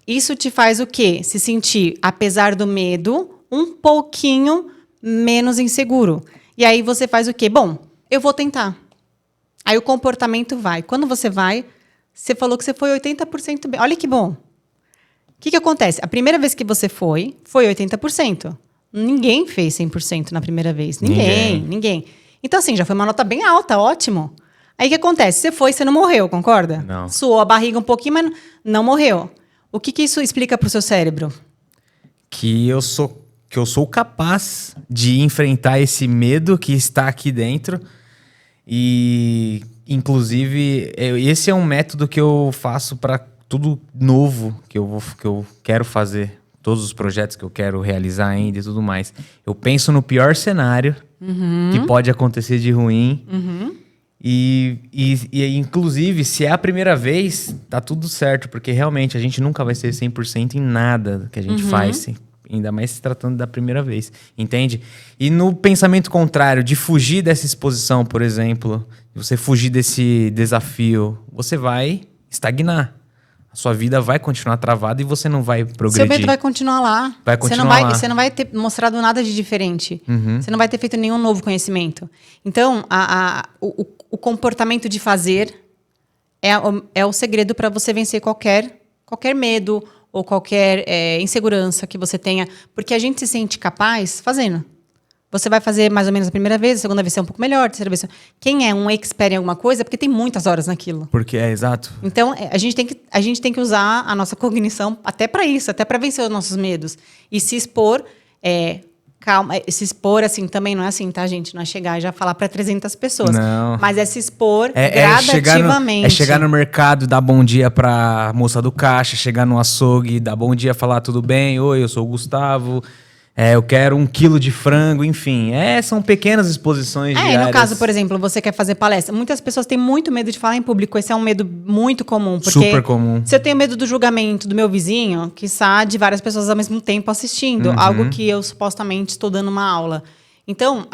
Isso te faz o quê? Se sentir, apesar do medo, um pouquinho menos inseguro. E aí você faz o quê? Bom, eu vou tentar. Aí o comportamento vai. Quando você vai, você falou que você foi 80% bem. Olha que bom. O que acontece? A primeira vez que você foi 80%. Ninguém fez 100% na primeira vez. Ninguém. Então, assim, já foi uma nota bem alta, ótimo. Aí o que acontece? Você foi, você não morreu, concorda? Não. Suou a barriga um pouquinho, mas não morreu. O que isso explica para o seu cérebro? Que eu sou capaz de enfrentar esse medo que está aqui dentro. E, inclusive, esse é um método que eu faço para tudo novo que eu quero fazer. Todos os projetos que eu quero realizar ainda e tudo mais. Eu penso no pior cenário que pode acontecer de ruim. E, inclusive, se é a primeira vez, tá tudo certo. Porque, realmente, a gente nunca vai ser 100% em nada que a gente faz. Ainda mais se tratando da primeira vez, entende? E no pensamento contrário, de fugir dessa exposição, por exemplo, de você fugir desse desafio, você vai estagnar. A sua vida vai continuar travada e você não vai progredir. Seu medo vai continuar lá. Vai continuar lá. Você não vai ter mostrado nada de diferente. Você não vai ter feito nenhum novo conhecimento. Então, o comportamento de fazer é o segredo para você vencer qualquer medo ou qualquer insegurança que você tenha, porque a gente se sente capaz fazendo. Você vai fazer mais ou menos a primeira vez, a segunda vez é um pouco melhor, a terceira vez... Quem é um expert em alguma coisa é porque tem muitas horas naquilo. Porque exato. Então, a gente tem que usar a nossa cognição até para isso, até para vencer os nossos medos. E se expor... se expor, assim, também não é assim, tá, gente? Não é chegar e já falar para 300 pessoas. Não. Mas é se expor gradativamente. É chegar no mercado, dar bom dia pra moça do caixa, chegar no açougue, dar bom dia, falar tudo bem, oi, eu sou o Gustavo, eu quero 1 quilo de frango, enfim. São pequenas exposições diárias. No caso, por exemplo, você quer fazer palestra. Muitas pessoas têm muito medo de falar em público. Esse é um medo muito comum. Porque super comum. Se eu tenho medo do julgamento do meu vizinho, quiçá de várias pessoas ao mesmo tempo assistindo. Algo que eu supostamente estou dando uma aula. Então,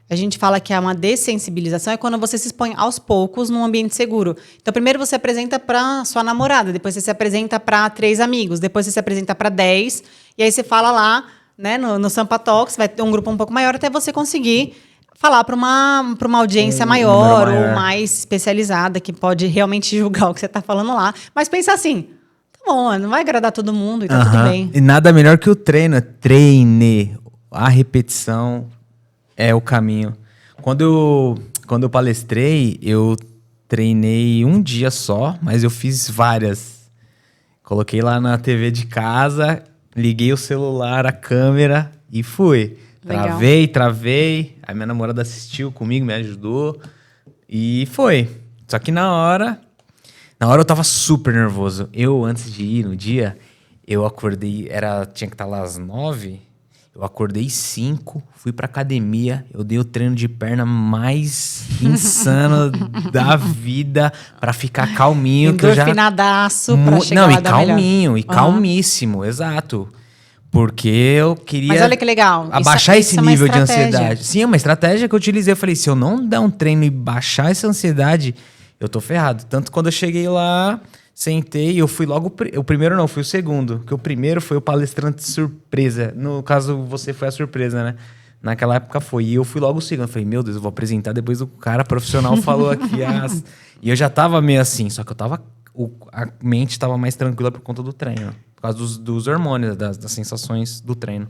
A gente fala que é uma dessensibilização, é quando você se expõe aos poucos num ambiente seguro. Então, primeiro você apresenta para sua namorada, depois você se apresenta para 3 amigos, depois você se apresenta para 10, e aí você fala lá, né, no Sampa Talks, vai ter um grupo um pouco maior até você conseguir falar para uma audiência maior ou mais especializada, que pode realmente julgar o que você está falando lá. Mas pensa assim, tá bom, não vai agradar todo mundo e tá tudo bem. E nada melhor que o treino. Treine. A repetição é o caminho. Quando eu palestrei, eu treinei um dia só, mas eu fiz várias. Coloquei lá na TV de casa, liguei o celular, a câmera e fui. Legal. Travei. Aí minha namorada assistiu comigo, me ajudou. E foi. Só que na hora eu tava super nervoso. Eu, antes de ir no dia, eu acordei, tinha que estar lá às 9. Eu acordei 5, fui pra academia, eu dei o treino de perna mais insano da vida pra ficar calminho. Endorfinadaço pra chegar lá da melhor. Calminho, e calmíssimo, exato. Porque eu queria... Mas olha que legal. Abaixar esse nível de ansiedade. Sim, é uma estratégia que eu utilizei. Eu falei, se eu não der um treino e baixar essa ansiedade, eu tô ferrado. Tanto quando eu cheguei lá... Sentei, eu fui logo... O primeiro não, fui o segundo. Porque o primeiro foi o palestrante surpresa. No caso, você foi a surpresa, né? Naquela época foi. E eu fui logo o segundo. Eu falei, meu Deus, eu vou apresentar. Depois o cara profissional falou aqui. E eu já tava meio assim. Só que eu tava... A mente tava mais tranquila por conta do treino. Por causa dos hormônios, das sensações do treino.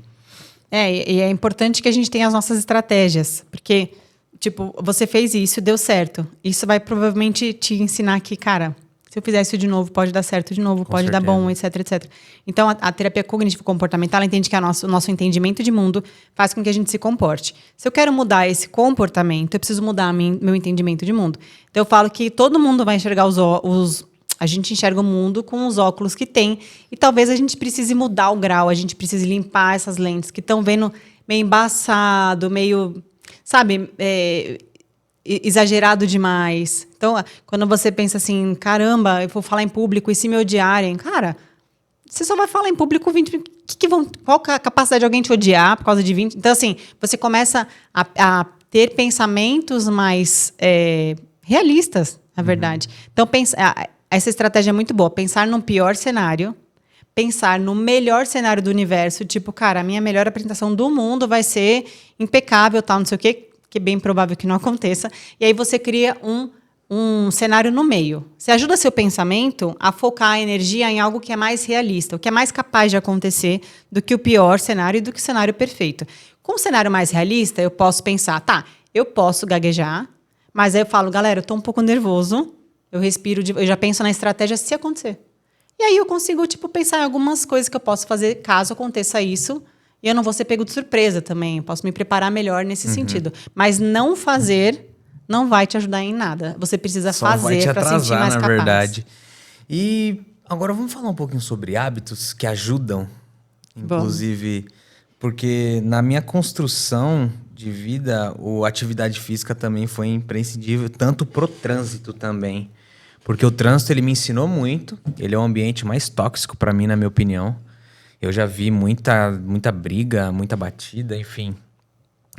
E é importante que a gente tenha as nossas estratégias. Porque, tipo, você fez isso, deu certo. Isso vai provavelmente te ensinar que, cara... Se eu fizer isso de novo, pode dar certo de novo, pode dar bom, etc, etc. Então, a terapia cognitivo-comportamental, ela entende que o nosso entendimento de mundo faz com que a gente se comporte. Se eu quero mudar esse comportamento, eu preciso mudar meu entendimento de mundo. Então, eu falo que todo mundo vai enxergar a gente enxerga o mundo com os óculos que tem, e talvez a gente precise mudar o grau, a gente precise limpar essas lentes que estão vendo meio embaçado, meio, sabe... exagerado demais. Então, quando você pensa assim, caramba, eu vou falar em público e se me odiarem, cara, você só vai falar em público 20... Qual a capacidade de alguém te odiar por causa de 20? Então, assim, você começa a ter pensamentos mais realistas, na verdade. Então, essa estratégia é muito boa. Pensar num pior cenário, pensar no melhor cenário do universo, tipo, cara, a minha melhor apresentação do mundo vai ser impecável, tal, não sei o quê, que é bem provável que não aconteça, e aí você cria um cenário no meio. Você ajuda seu pensamento a focar a energia em algo que é mais realista, o que é mais capaz de acontecer do que o pior cenário e do que o cenário perfeito. Com um cenário mais realista, eu posso pensar, eu posso gaguejar, mas aí eu falo, galera, eu estou um pouco nervoso, eu respiro, eu já penso na estratégia se acontecer. E aí eu consigo, pensar em algumas coisas que eu posso fazer caso aconteça isso. E eu não vou ser pego de surpresa também. Eu posso me preparar melhor nesse sentido. Mas não fazer não vai te ajudar em nada. Você precisa fazer para sentir mais capaz. Na verdade. E agora vamos falar um pouquinho sobre hábitos que ajudam. Inclusive, porque na minha construção de vida, a atividade física também foi imprescindível, tanto pro trânsito também. Porque o trânsito, ele me ensinou muito. Ele é o ambiente mais tóxico para mim, na minha opinião. Eu já vi muita briga, muita batida, enfim.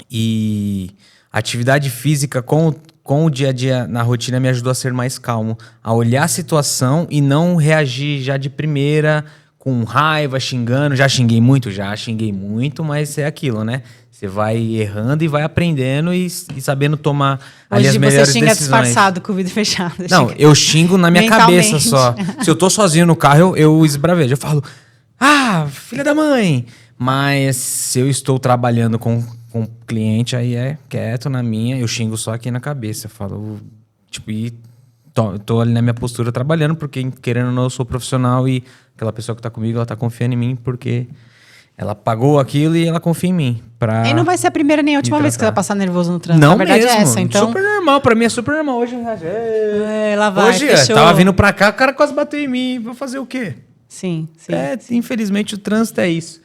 E a atividade física com o dia a dia na rotina me ajudou a ser mais calmo. A olhar a situação e não reagir já de primeira, com raiva, xingando. Já xinguei muito, mas é aquilo, né? Você vai errando e vai aprendendo e sabendo tomar ali as melhores decisões. Hoje você xinga disfarçado com o vidro fechado. Não, eu xingo na minha cabeça só. Se eu tô sozinho no carro, eu esbravejo. Eu falo... filha da mãe! Mas se eu estou trabalhando com cliente, aí é quieto na minha, eu xingo só aqui na cabeça. Eu falo, tô ali na minha postura trabalhando, porque querendo ou não, eu sou profissional e aquela pessoa que tá comigo, ela tá confiando em mim, porque ela pagou aquilo e ela confia em mim. E não vai ser a primeira nem a última vez que você vai passar nervoso no trânsito. Não, na verdade mesmo. É essa, então... Super normal, pra mim é super normal. Hoje lá vai, hoje tava vindo pra cá, o cara quase bateu em mim. Vou fazer o quê? Sim. Infelizmente o trânsito é isso.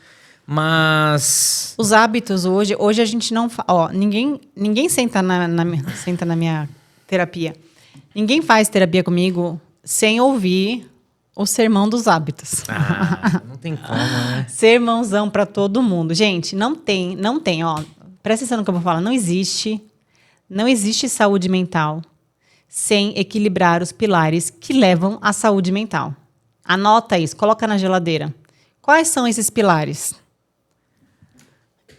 Mas... Os hábitos hoje a gente não... ninguém senta senta na minha terapia. Ninguém faz terapia comigo sem ouvir o sermão dos hábitos. Não tem como, né? Sermãozão pra todo mundo. Gente, não tem, presta atenção no que eu vou falar, não existe saúde mental sem equilibrar os pilares que levam à saúde mental. Anota isso, coloca na geladeira. Quais são esses pilares?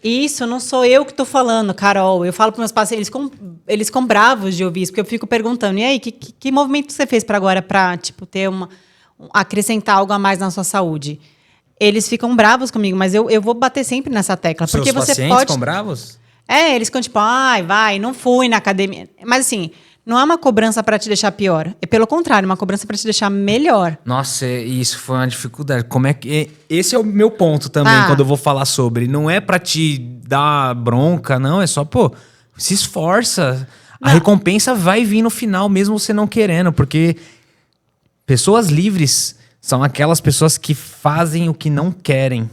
Isso não sou eu que estou falando, Carol. Eu falo para meus pacientes, eles ficam bravos de ouvir isso, porque eu fico perguntando, e aí, que movimento você fez para agora para ter acrescentar algo a mais na sua saúde? Eles ficam bravos comigo, mas eu vou bater sempre nessa tecla. Seus porque você pacientes pode... ficam bravos? Eles ficam tipo, vai, não fui na academia. Mas assim, não é uma cobrança para te deixar pior. É pelo contrário, uma cobrança para te deixar melhor. Nossa, isso foi uma dificuldade. Como é que... Esse é o meu ponto também, quando eu vou falar sobre. Não é para te dar bronca, não. É só, se esforça. Não. A recompensa vai vir no final, mesmo você não querendo. Porque pessoas livres são aquelas pessoas que fazem o que não querem.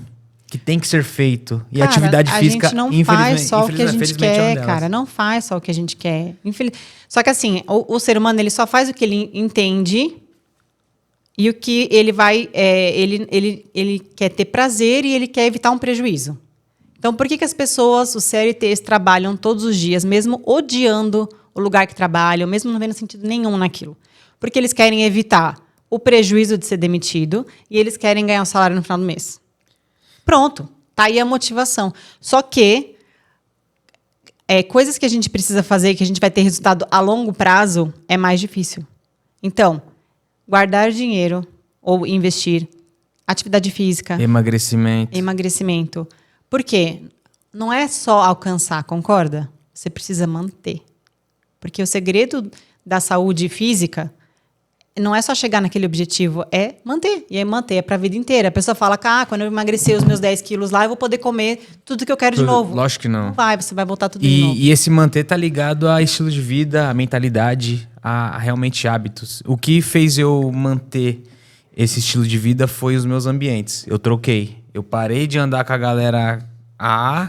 Que tem que ser feito. E a atividade física, a gente não faz só o que a gente quer, cara. Não faz só o que a gente quer. Só que assim, o ser humano, ele só faz o que ele entende e o que ele vai... ele quer ter prazer e ele quer evitar um prejuízo. Então, por que as pessoas, os CLTs, trabalham todos os dias, mesmo odiando o lugar que trabalham, mesmo não vendo sentido nenhum naquilo? Porque eles querem evitar o prejuízo de ser demitido e eles querem ganhar o salário no final do mês. Pronto, tá aí a motivação. Só que coisas que a gente precisa fazer, que a gente vai ter resultado a longo prazo, é mais difícil. Então, guardar dinheiro ou investir, atividade física. Emagrecimento. Por quê? Não é só alcançar, concorda? Você precisa manter. Porque o segredo da saúde física... não é só chegar naquele objetivo, é manter. E aí manter é para a vida inteira. A pessoa fala, quando eu emagrecer os meus 10 quilos lá, eu vou poder comer tudo que eu quero de novo. Lógico que não. Não vai, você vai voltar tudo de novo. E esse manter tá ligado a estilo de vida, a mentalidade, a realmente hábitos. O que fez eu manter esse estilo de vida foi os meus ambientes. Eu troquei. Eu parei de andar com a galera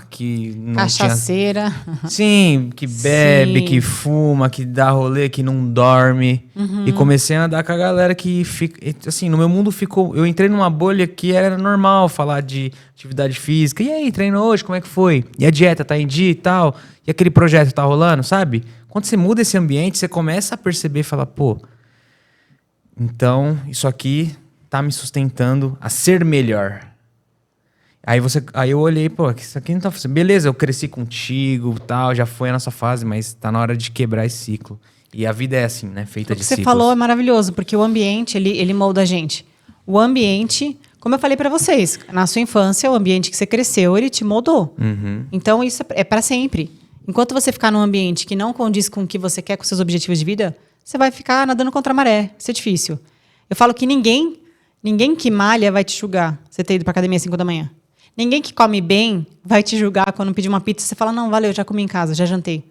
que não cachaceira. Sim, que bebe, sim, que fuma, que dá rolê, que não dorme. Uhum. E comecei a andar com a galera que fica... Assim, no meu mundo ficou... Eu entrei numa bolha que era normal falar de atividade física. E aí, treinou hoje? Como é que foi? E a dieta tá em dia e tal? E aquele projeto tá rolando, sabe? Quando você muda esse ambiente, você começa a perceber e fala, então isso aqui tá me sustentando a ser melhor. Aí eu olhei, isso aqui não tá funcionando. Beleza, eu cresci contigo, tal, já foi a nossa fase, mas tá na hora de quebrar esse ciclo. E a vida é assim, né? Feita de ciclos. O que você falou é maravilhoso, porque o ambiente, ele molda a gente. O ambiente, como eu falei pra vocês, na sua infância, o ambiente que você cresceu, ele te moldou. Uhum. Então, isso é para sempre. Enquanto você ficar num ambiente que não condiz com o que você quer, com seus objetivos de vida, você vai ficar nadando contra a maré. Isso é difícil. Eu falo que ninguém que malha vai te julgar você ter ido pra academia às 5 da manhã. Ninguém que come bem vai te julgar quando pedir uma pizza. Você fala, não, valeu, já comi em casa, já jantei.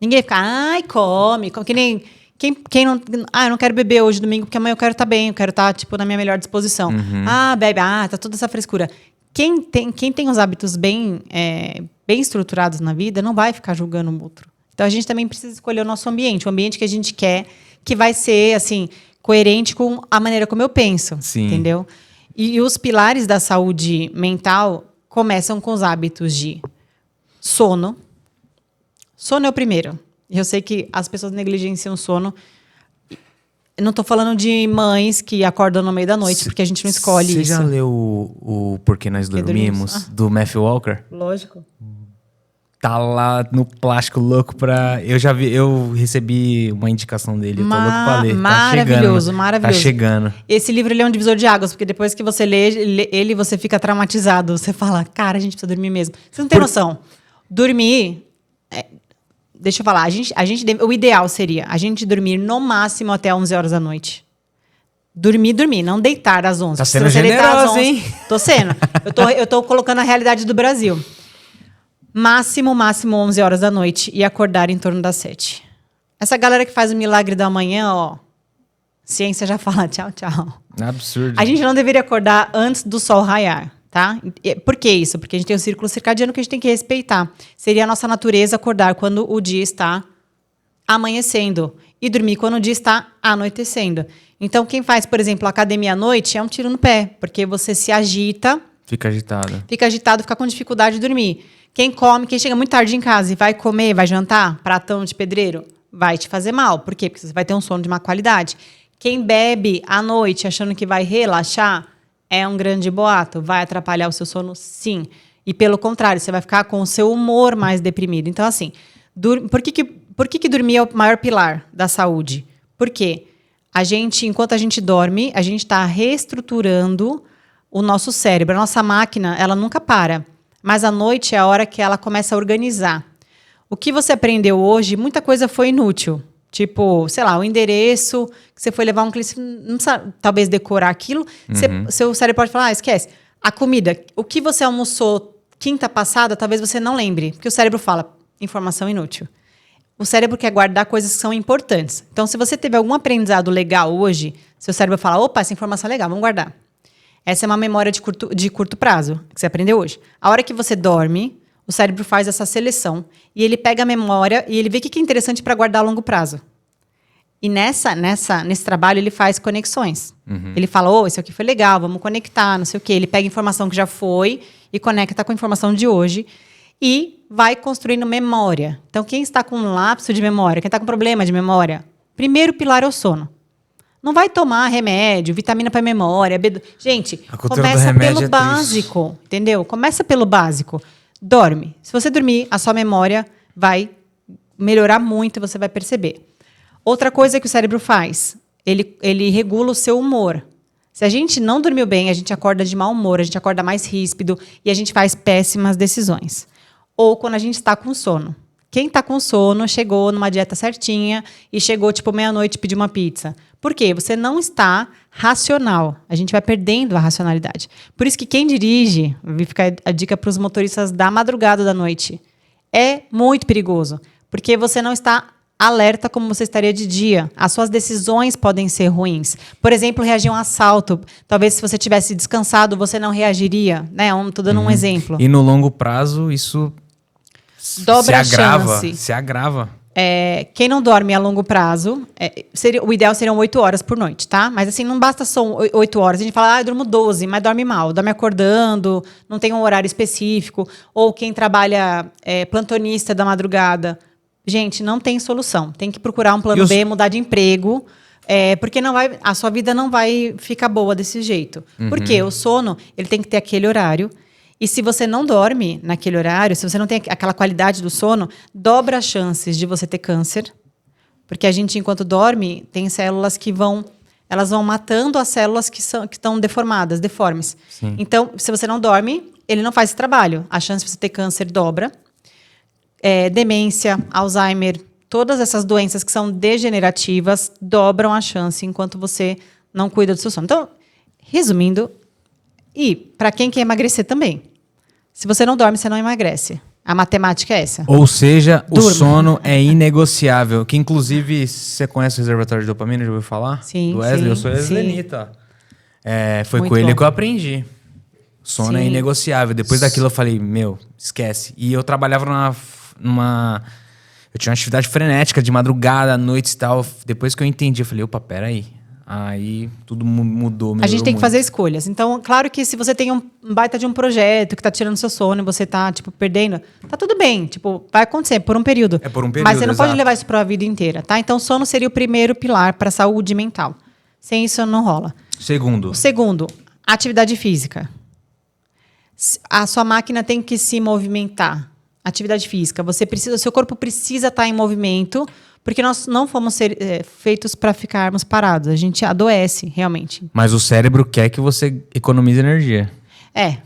Ninguém fica, come. Que nem... Quem não... eu não quero beber hoje, domingo, porque amanhã eu quero estar bem. Eu quero estar, na minha melhor disposição. Uhum. Bebe. Tá toda essa frescura. Quem tem os hábitos bem estruturados na vida, não vai ficar julgando o outro. Então, a gente também precisa escolher o nosso ambiente. O ambiente que a gente quer, que vai ser, assim, coerente com a maneira como eu penso. Sim. Entendeu? E os pilares da saúde mental começam com os hábitos de sono. Sono é o primeiro. Eu sei que as pessoas negligenciam o sono. Eu não estou falando de mães que acordam no meio da noite, porque a gente não escolhe isso. Você já leu o Porquê Nós Dormimos, do Matthew Walker? Lógico. Tá lá no plástico louco pra... Eu recebi uma indicação dele, eu tô louco pra ler. Maravilhoso. Tá chegando. Esse livro, ele é um divisor de águas, porque depois que você lê ele, você fica traumatizado. Você fala, cara, a gente precisa dormir mesmo. Você não tem noção. Dormir... deixa eu falar, o ideal seria a gente dormir no máximo até 11 horas da noite. Dormir, não deitar às 11. Tá sendo generoso, hein? Tô sendo. Eu tô colocando a realidade do Brasil. Máximo 11 horas da noite e acordar em torno das 7. Essa galera que faz o milagre da manhã, ciência já fala tchau. Absurdo. A gente não deveria acordar antes do sol raiar, tá? Por que isso? Porque a gente tem um círculo circadiano que a gente tem que respeitar. Seria a nossa natureza acordar quando o dia está amanhecendo e dormir quando o dia está anoitecendo. Então, quem faz, por exemplo, academia à noite é um tiro no pé, porque você se agita Fica agitado. Fica agitado, fica com dificuldade de dormir. Quem chega muito tarde em casa e vai comer, vai jantar, pratão de pedreiro, vai te fazer mal. Por quê? Porque você vai ter um sono de má qualidade. Quem bebe à noite achando que vai relaxar, é um grande boato. Vai atrapalhar o seu sono, sim. E pelo contrário, você vai ficar com o seu humor mais deprimido. Então, assim, por que dormir é o maior pilar da saúde? Porque enquanto a gente dorme, a gente está reestruturando o nosso cérebro. A nossa máquina, ela nunca para. Mas à noite é a hora que ela começa a organizar. O que você aprendeu hoje, muita coisa foi inútil. Tipo, sei lá, o endereço, que você foi levar um cliente, não sabe, talvez decorar aquilo. Seu cérebro pode falar, esquece. A comida, o que você almoçou quinta passada, talvez você não lembre. Porque o cérebro fala, informação inútil. O cérebro quer guardar coisas que são importantes. Então, se você teve algum aprendizado legal hoje, seu cérebro fala, opa, essa informação é legal, vamos guardar. Essa é uma memória de curto prazo, que você aprendeu hoje. A hora que você dorme, o cérebro faz essa seleção e ele pega a memória e ele vê o que é interessante para guardar a longo prazo. E nesse trabalho ele faz conexões. Ele fala, isso aqui foi legal, vamos conectar, não sei o quê. Ele pega informação que já foi e conecta com a informação de hoje e vai construindo memória. Então, quem está com um lapso de memória, quem está com problema de memória, primeiro pilar é o sono. Não vai tomar remédio, vitamina para memória. Gente, começa pelo básico, entendeu? Começa pelo básico. Dorme. Se você dormir, a sua memória vai melhorar muito e você vai perceber. Outra coisa que o cérebro faz, ele regula o seu humor. Se a gente não dormiu bem, a gente acorda de mau humor, a gente acorda mais ríspido e a gente faz péssimas decisões. Ou quando a gente está com sono. Quem está com sono chegou numa dieta certinha e chegou, tipo, meia-noite e pediu uma pizza. Por quê? Você não está racional. A gente vai perdendo a racionalidade. Por isso que quem dirige, fica a dica para os motoristas da madrugada da noite, é muito perigoso. Porque você não está alerta como você estaria de dia. As suas decisões podem ser ruins. Por exemplo, reagir a um assalto. Talvez se você tivesse descansado, você não reagiria. Né? Estou dando um exemplo. E no longo prazo, isso dobra se agrava. Quem não dorme a longo prazo, o ideal seriam 8 horas por noite, tá? Mas assim, não basta só 8 horas. A gente fala, eu durmo 12, mas dorme mal. Dorme acordando, não tem um horário específico. Ou quem trabalha plantonista da madrugada. Gente, não tem solução. Tem que procurar um plano B, mudar de emprego. Porque a sua vida não vai ficar boa desse jeito. Porque o sono, ele tem que ter aquele horário. E se você não dorme naquele horário, se você não tem aquela qualidade do sono, dobra as chances de você ter câncer. Porque a gente, enquanto dorme, tem células que elas vão matando as células que estão deformes. Sim. Então, se você não dorme, ele não faz esse trabalho. A chance de você ter câncer dobra. Demência, Alzheimer, todas essas doenças que são degenerativas dobram a chance enquanto você não cuida do seu sono. Então, resumindo, e para quem quer emagrecer também. Se você não dorme, você não emagrece. A matemática é essa. Ou seja, o sono é inegociável. Que, inclusive, você conhece o reservatório de dopamina? Já ouviu falar? Sim, do Wesley? sim, Eu sou Eslenita. Foi muito com ele que eu aprendi. O sono é inegociável. Depois daquilo eu falei, esquece. E eu trabalhava eu tinha uma atividade frenética de madrugada, à noite e tal. Depois que eu entendi, eu falei, opa, peraí. Aí tudo mudou. A gente tem que fazer escolhas. Então, claro que se você tem um baita de um projeto que tá tirando seu sono e você tá, perdendo, tá tudo bem. Vai acontecer por um período. É por um período, mas você não pode levar isso pra vida inteira, tá? Então, sono seria o primeiro pilar para a saúde mental. Sem isso, não rola. O segundo, atividade física. A sua máquina tem que se movimentar. Atividade física. O seu corpo precisa estar em movimento, porque nós não fomos feitos para ficarmos parados. A gente adoece, realmente. Mas o cérebro quer que você economize energia. É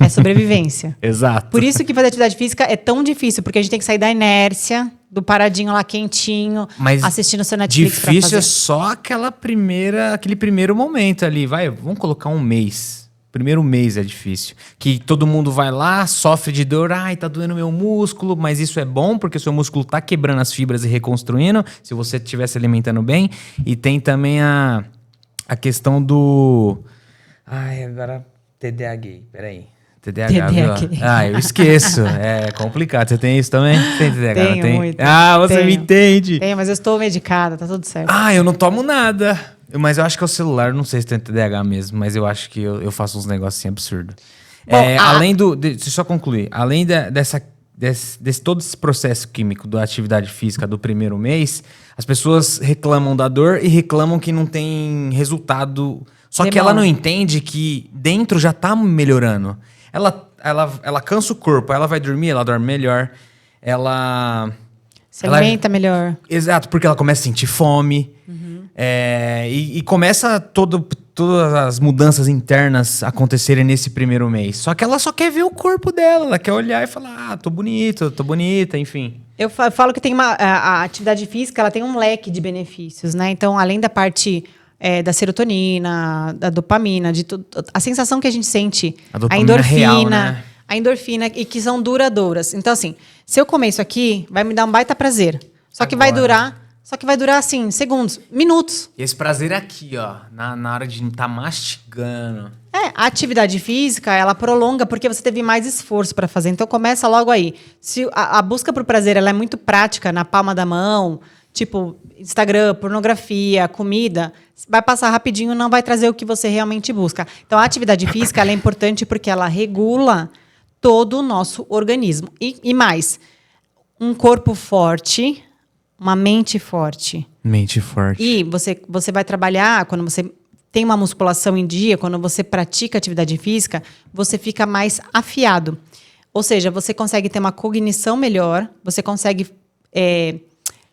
sobrevivência. Exato. Por isso que fazer atividade física é tão difícil, porque a gente tem que sair da inércia, do paradinho lá quentinho, assistindo o seu Netflix. Difícil é só aquele primeiro momento ali. Vamos colocar um mês. Primeiro mês é difícil. Que todo mundo vai lá, sofre de dor. Ai, tá doendo meu músculo. Mas isso é bom, porque o seu músculo tá quebrando as fibras e reconstruindo, se você estiver se alimentando bem. E tem também a questão do... Ai, agora... TDAH. Peraí. TDAH. Eu esqueço. É complicado. Você tem isso também? Tem TDAH? Tenho muito. Você me entende. Tenho, mas eu estou medicada. Tá tudo certo. Eu não tomo nada. Mas eu acho que é o celular, não sei se tem TDAH mesmo, mas eu acho que eu faço uns negócios assim absurdos. Bom, além deixa eu só concluir. Além desse todo esse processo químico da atividade física do primeiro mês, as pessoas reclamam da dor e reclamam que não tem resultado. Só que ela não entende que dentro já tá melhorando. Ela cansa o corpo, ela vai dormir, ela dorme melhor. Ela alimenta melhor. Exato, porque ela começa a sentir fome. E começa todas as mudanças internas acontecerem nesse primeiro mês. Só que ela só quer ver o corpo dela. Ela quer olhar e falar, tô bonito, tô bonita, enfim. Eu falo que tem a atividade física, ela tem um leque de benefícios, né? Então, além da parte da serotonina, da dopamina, de tudo, a sensação que a gente sente, a endorfina, real, né? A endorfina, e que são duradouras. Então, assim, se eu comer isso aqui, vai me dar um baita prazer. Só que vai durar, assim, segundos, minutos. E esse prazer é aqui, ó, na hora de estar mastigando. A atividade física, ela prolonga porque você teve mais esforço para fazer. Então, começa logo aí. Se a busca por prazer, ela é muito prática, na palma da mão, tipo Instagram, pornografia, comida, vai passar rapidinho, não vai trazer o que você realmente busca. Então, a atividade física, ela é importante porque ela regula todo o nosso organismo. E mais, um corpo forte, uma mente forte. Mente forte. E você vai trabalhar, quando você tem uma musculação em dia, quando você pratica atividade física, você fica mais afiado. Ou seja, você consegue ter uma cognição melhor, você consegue...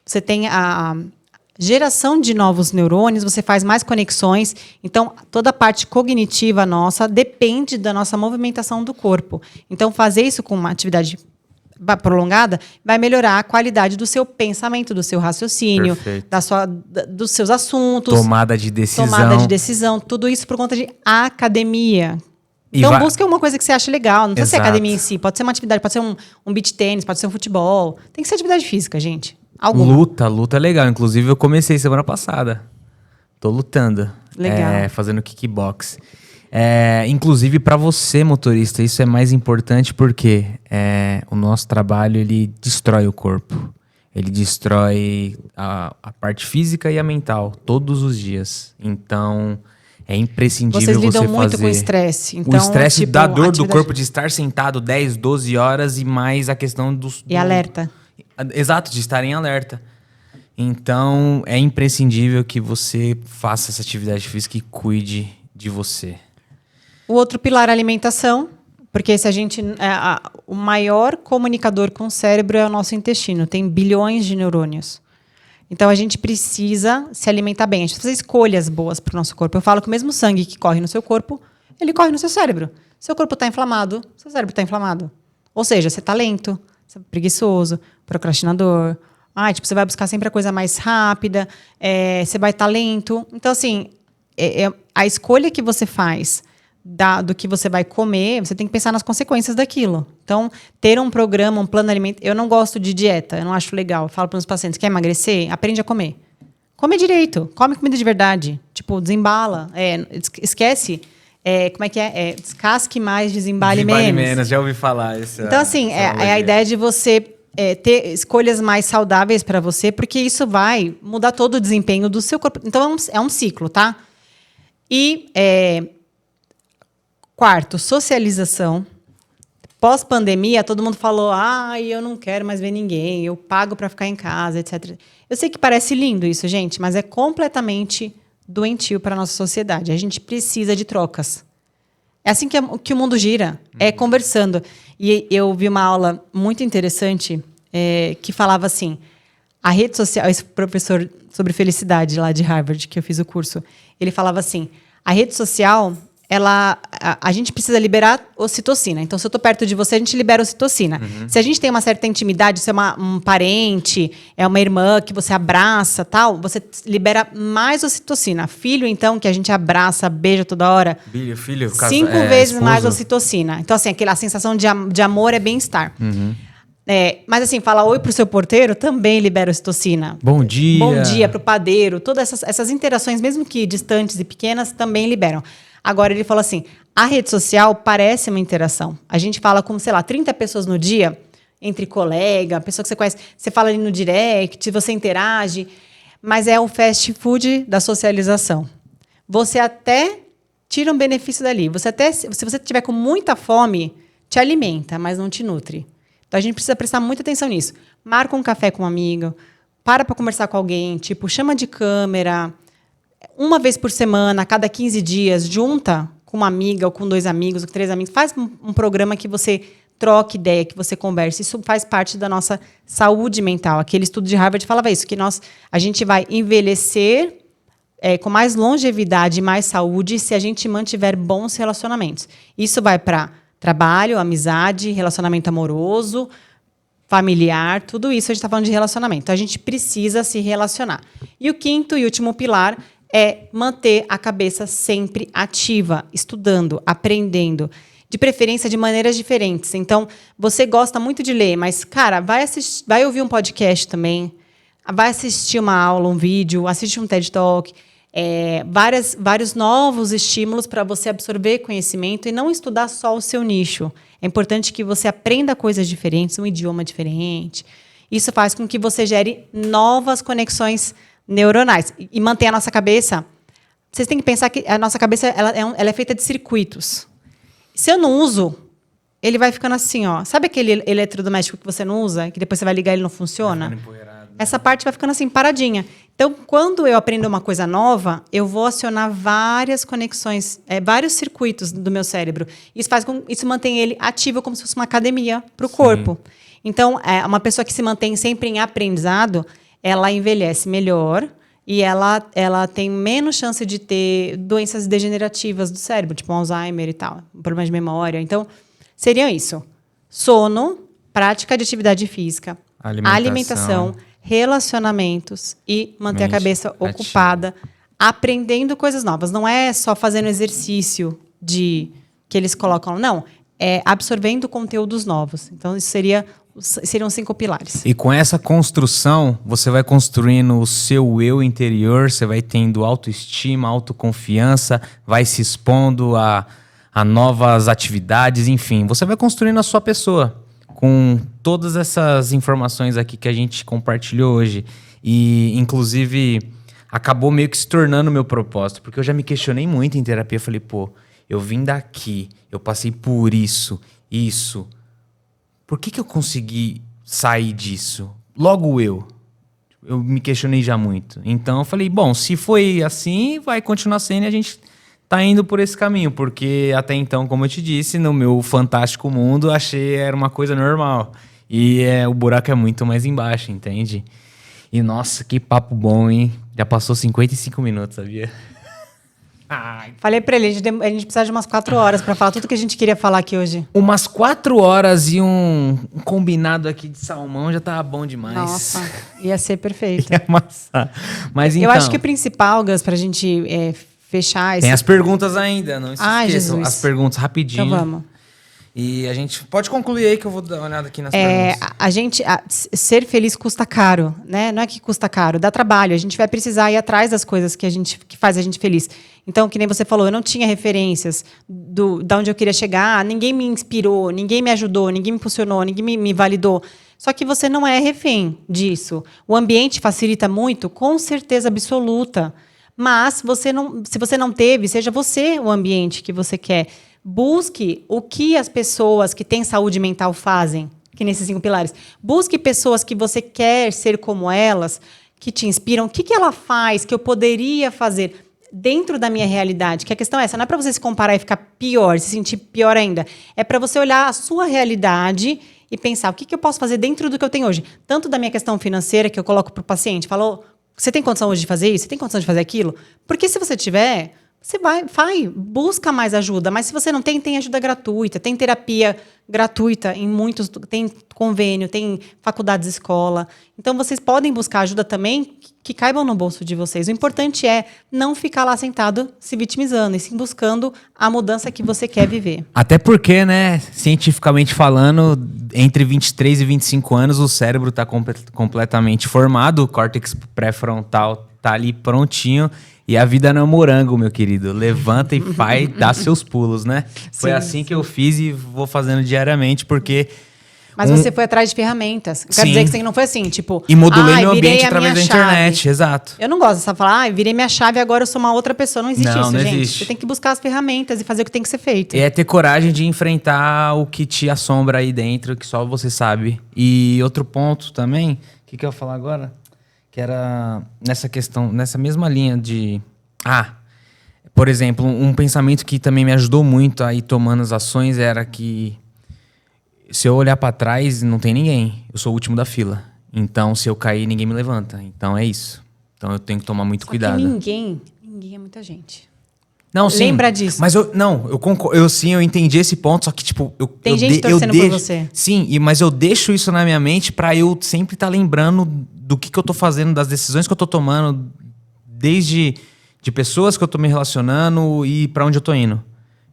você tem a geração de novos neurônios, você faz mais conexões. Então, toda a parte cognitiva nossa depende da nossa movimentação do corpo. Então, fazer isso com uma atividade prolongada vai melhorar a qualidade do seu pensamento, do seu raciocínio, dos seus assuntos. Tomada de decisão. Tudo isso por conta de academia. Então, busca uma coisa que você acha legal. Não precisa ser academia em si. Pode ser uma atividade, pode ser um beach tênis, pode ser um futebol. Tem que ser atividade física, gente. Alguma. Luta é legal. Inclusive, eu comecei semana passada. Tô lutando. Legal. Fazendo kickbox. Inclusive, para você, motorista, isso é mais importante porque o nosso trabalho, ele destrói o corpo. Ele destrói a parte física e a mental, todos os dias. Então, é imprescindível você fazer... Vocês lidam muito com estresse. Então, o estresse da dor do corpo de estar sentado 10, 12 horas e mais a questão E alerta. Exato, de estar em alerta. Então, é imprescindível que você faça essa atividade física e cuide de você. O outro pilar é a alimentação, porque se a gente... o maior comunicador com o cérebro é o nosso intestino. Tem bilhões de neurônios. Então, a gente precisa se alimentar bem. A gente precisa fazer escolhas boas para o nosso corpo. Eu falo que o mesmo sangue que corre no seu corpo, ele corre no seu cérebro. Seu corpo está inflamado, seu cérebro está inflamado. Ou seja, você está lento, você é preguiçoso, procrastinador. Você vai buscar sempre a coisa mais rápida, você vai estar lento. Então, assim, a escolha que você faz do que você vai comer, você tem que pensar nas consequências daquilo. Então, ter um programa, um plano alimentar... Eu não gosto de dieta, eu não acho legal. Eu falo para os pacientes, quer emagrecer? Aprende a comer. Come direito, come comida de verdade. Tipo, desembala, esquece... como é que é? Descasque mais, desembale menos. Já ouvi falar. Então, assim, a ideia de você ter escolhas mais saudáveis para você, porque isso vai mudar todo o desempenho do seu corpo. Então, é um ciclo, tá? E, quarto, socialização. Pós-pandemia, todo mundo falou, eu não quero mais ver ninguém, eu pago para ficar em casa, etc. Eu sei que parece lindo isso, gente, mas é completamente doentio para a nossa sociedade. A gente precisa de trocas. É assim que o mundo gira, é conversando. E eu vi uma aula muito interessante que falava assim, a rede social, esse professor sobre felicidade lá de Harvard, que eu fiz o curso, ele falava assim, a rede social, a gente precisa liberar ocitocina. Então, se eu estou perto de você, a gente libera ocitocina. Se a gente tem uma certa intimidade, se é um parente, é uma irmã que você abraça, tal, você libera mais ocitocina. Filho, então, que a gente abraça, beija toda hora. Filho, 5 vezes mais ocitocina. Então, assim, a sensação de amor é bem-estar. Mas, assim, falar oi pro seu porteiro também libera ocitocina. Bom dia. Bom dia pro padeiro. Todas essas interações, mesmo que distantes e pequenas, também liberam. Agora, ele falou assim, a rede social parece uma interação. A gente fala com, 30 pessoas no dia, entre colega, pessoa que você conhece. Você fala ali no direct, você interage. Mas é o fast food da socialização. Você até tira um benefício dali. Se você tiver com muita fome, te alimenta, mas não te nutre. Então, a gente precisa prestar muita atenção nisso. Marca um café com um amigo, para conversar com alguém, tipo, chama de câmera, uma vez por semana, a cada 15 dias, junta com uma amiga, ou com 2 amigos, ou com 3 amigos, faz um programa que você troque ideia, que você converse. Isso faz parte da nossa saúde mental. Aquele estudo de Harvard falava isso, que a gente vai envelhecer com mais longevidade e mais saúde se a gente mantiver bons relacionamentos. Isso vai para trabalho, amizade, relacionamento amoroso, familiar, tudo isso a gente está falando de relacionamento. Então, a gente precisa se relacionar. E o 5º e último pilar é manter a cabeça sempre ativa, estudando, aprendendo, de preferência de maneiras diferentes. Então, você gosta muito de ler, mas, cara, vai ouvir um podcast também, vai assistir uma aula, um vídeo, assiste um TED Talk, vários novos estímulos para você absorver conhecimento e não estudar só o seu nicho. É importante que você aprenda coisas diferentes, um idioma diferente. Isso faz com que você gere novas conexões neuronais. E mantenha a nossa cabeça... Vocês têm que pensar que a nossa cabeça ela é feita de circuitos. Se eu não uso, ele vai ficando assim, ó. Sabe aquele eletrodoméstico que você não usa, que depois você vai ligar e ele não funciona? Essa parte vai ficando assim, paradinha. Então, quando eu aprendo uma coisa nova, eu vou acionar várias conexões, vários circuitos do meu cérebro. Isso mantém ele ativo, como se fosse uma academia para o corpo. Então, uma pessoa que se mantém sempre em aprendizado, ela envelhece melhor e ela tem menos chance de ter doenças degenerativas do cérebro, tipo Alzheimer e tal, problemas de memória. Então, seria isso. Sono, prática de atividade física, alimentação, relacionamentos e manter a cabeça ocupada, aprendendo coisas novas. Não é só fazendo exercício que eles colocam, não. É absorvendo conteúdos novos. Então, isso seriam 5 pilares. E com essa construção, você vai construindo o seu eu interior, você vai tendo autoestima, autoconfiança, vai se expondo a novas atividades, enfim. Você vai construindo a sua pessoa com todas essas informações aqui que a gente compartilhou hoje. E, inclusive, acabou meio que se tornando o meu propósito, porque eu já me questionei muito em terapia. Eu falei, pô, eu vim daqui, eu passei por isso. Por que eu consegui sair disso? Logo eu me questionei já muito. Então, eu falei, bom, se foi assim, vai continuar sendo e a gente tá indo por esse caminho, porque até então, como eu te disse, no meu fantástico mundo, achei era uma coisa normal. E o buraco é muito mais embaixo, entende? E nossa, que papo bom, hein? Já passou 55 minutos, sabia? Falei pra ele, a gente precisa de umas 4 horas pra falar tudo que a gente queria falar aqui hoje. Umas 4 horas e um combinado aqui de salmão já tava bom demais. Nossa, ia ser perfeito. Ia amassar. Mas então... Eu acho que o principal, Gus, pra gente fechar... Tem as perguntas ainda, não se esqueçam. Jesus. As perguntas rapidinho. Então vamos. E a gente pode concluir aí que eu vou dar uma olhada aqui nas perguntas. Ser feliz custa caro, né? Não é que custa caro, dá trabalho. A gente vai precisar ir atrás das coisas que faz a gente feliz. Então, que nem você falou, eu não tinha referências de onde eu queria chegar, ninguém me inspirou, ninguém me ajudou, ninguém me impulsionou, ninguém me validou. Só que você não é refém disso. O ambiente facilita muito, com certeza absoluta. Mas se você não teve, seja você o ambiente que você quer. Busque o que as pessoas que têm saúde mental fazem, que nesses 5 pilares. Busque pessoas que você quer ser como elas, que te inspiram. O que ela faz que eu poderia fazer dentro da minha realidade? Que a questão é essa, não é para você se comparar e ficar pior, se sentir pior ainda. É para você olhar a sua realidade e pensar o que eu posso fazer dentro do que eu tenho hoje. Tanto da minha questão financeira, que eu coloco para o paciente, falou, você tem condição hoje de fazer isso? Você tem condição de fazer aquilo? Porque se você tiver... Você vai, busca mais ajuda, mas se você não tem ajuda gratuita, tem terapia gratuita em muitos, tem convênio, tem faculdades, escola. Então, vocês podem buscar ajuda também que caibam no bolso de vocês. O importante é não ficar lá sentado se vitimizando, e sim buscando a mudança que você quer viver. Até porque, né, cientificamente falando, entre 23 e 25 anos, o cérebro está completamente formado, o córtex pré-frontal está ali prontinho. E a vida não é morango, meu querido. Levanta e dá seus pulos, né? Foi assim que eu fiz e vou fazendo diariamente, porque Mas você foi atrás de ferramentas. Quer dizer que você não foi assim, tipo... E modulei meu ambiente através da internet, exato. Eu não gosto dessa falar, virei minha chave e agora eu sou uma outra pessoa. Não existe isso, gente. Existe. Você tem que buscar as ferramentas e fazer o que tem que ser feito. É ter coragem de enfrentar o que te assombra aí dentro, que só você sabe. E outro ponto também, o que eu ia falar agora? Que era nessa questão, nessa mesma linha de... por exemplo, um pensamento que também me ajudou muito a ir tomando as ações era que se eu olhar para trás, não tem ninguém. Eu sou o último da fila. Então, se eu cair, ninguém me levanta. Então, é isso. Então, eu tenho que tomar muito cuidado. Que ninguém é muita gente. Não, sim. Lembra disso. Mas eu concordo. Eu entendi esse ponto, só que, tipo... Tem gente torcendo por você. Sim, mas eu deixo isso na minha mente pra eu sempre estar lembrando do que eu tô fazendo, das decisões que eu tô tomando, desde de pessoas que eu tô me relacionando e pra onde eu tô indo.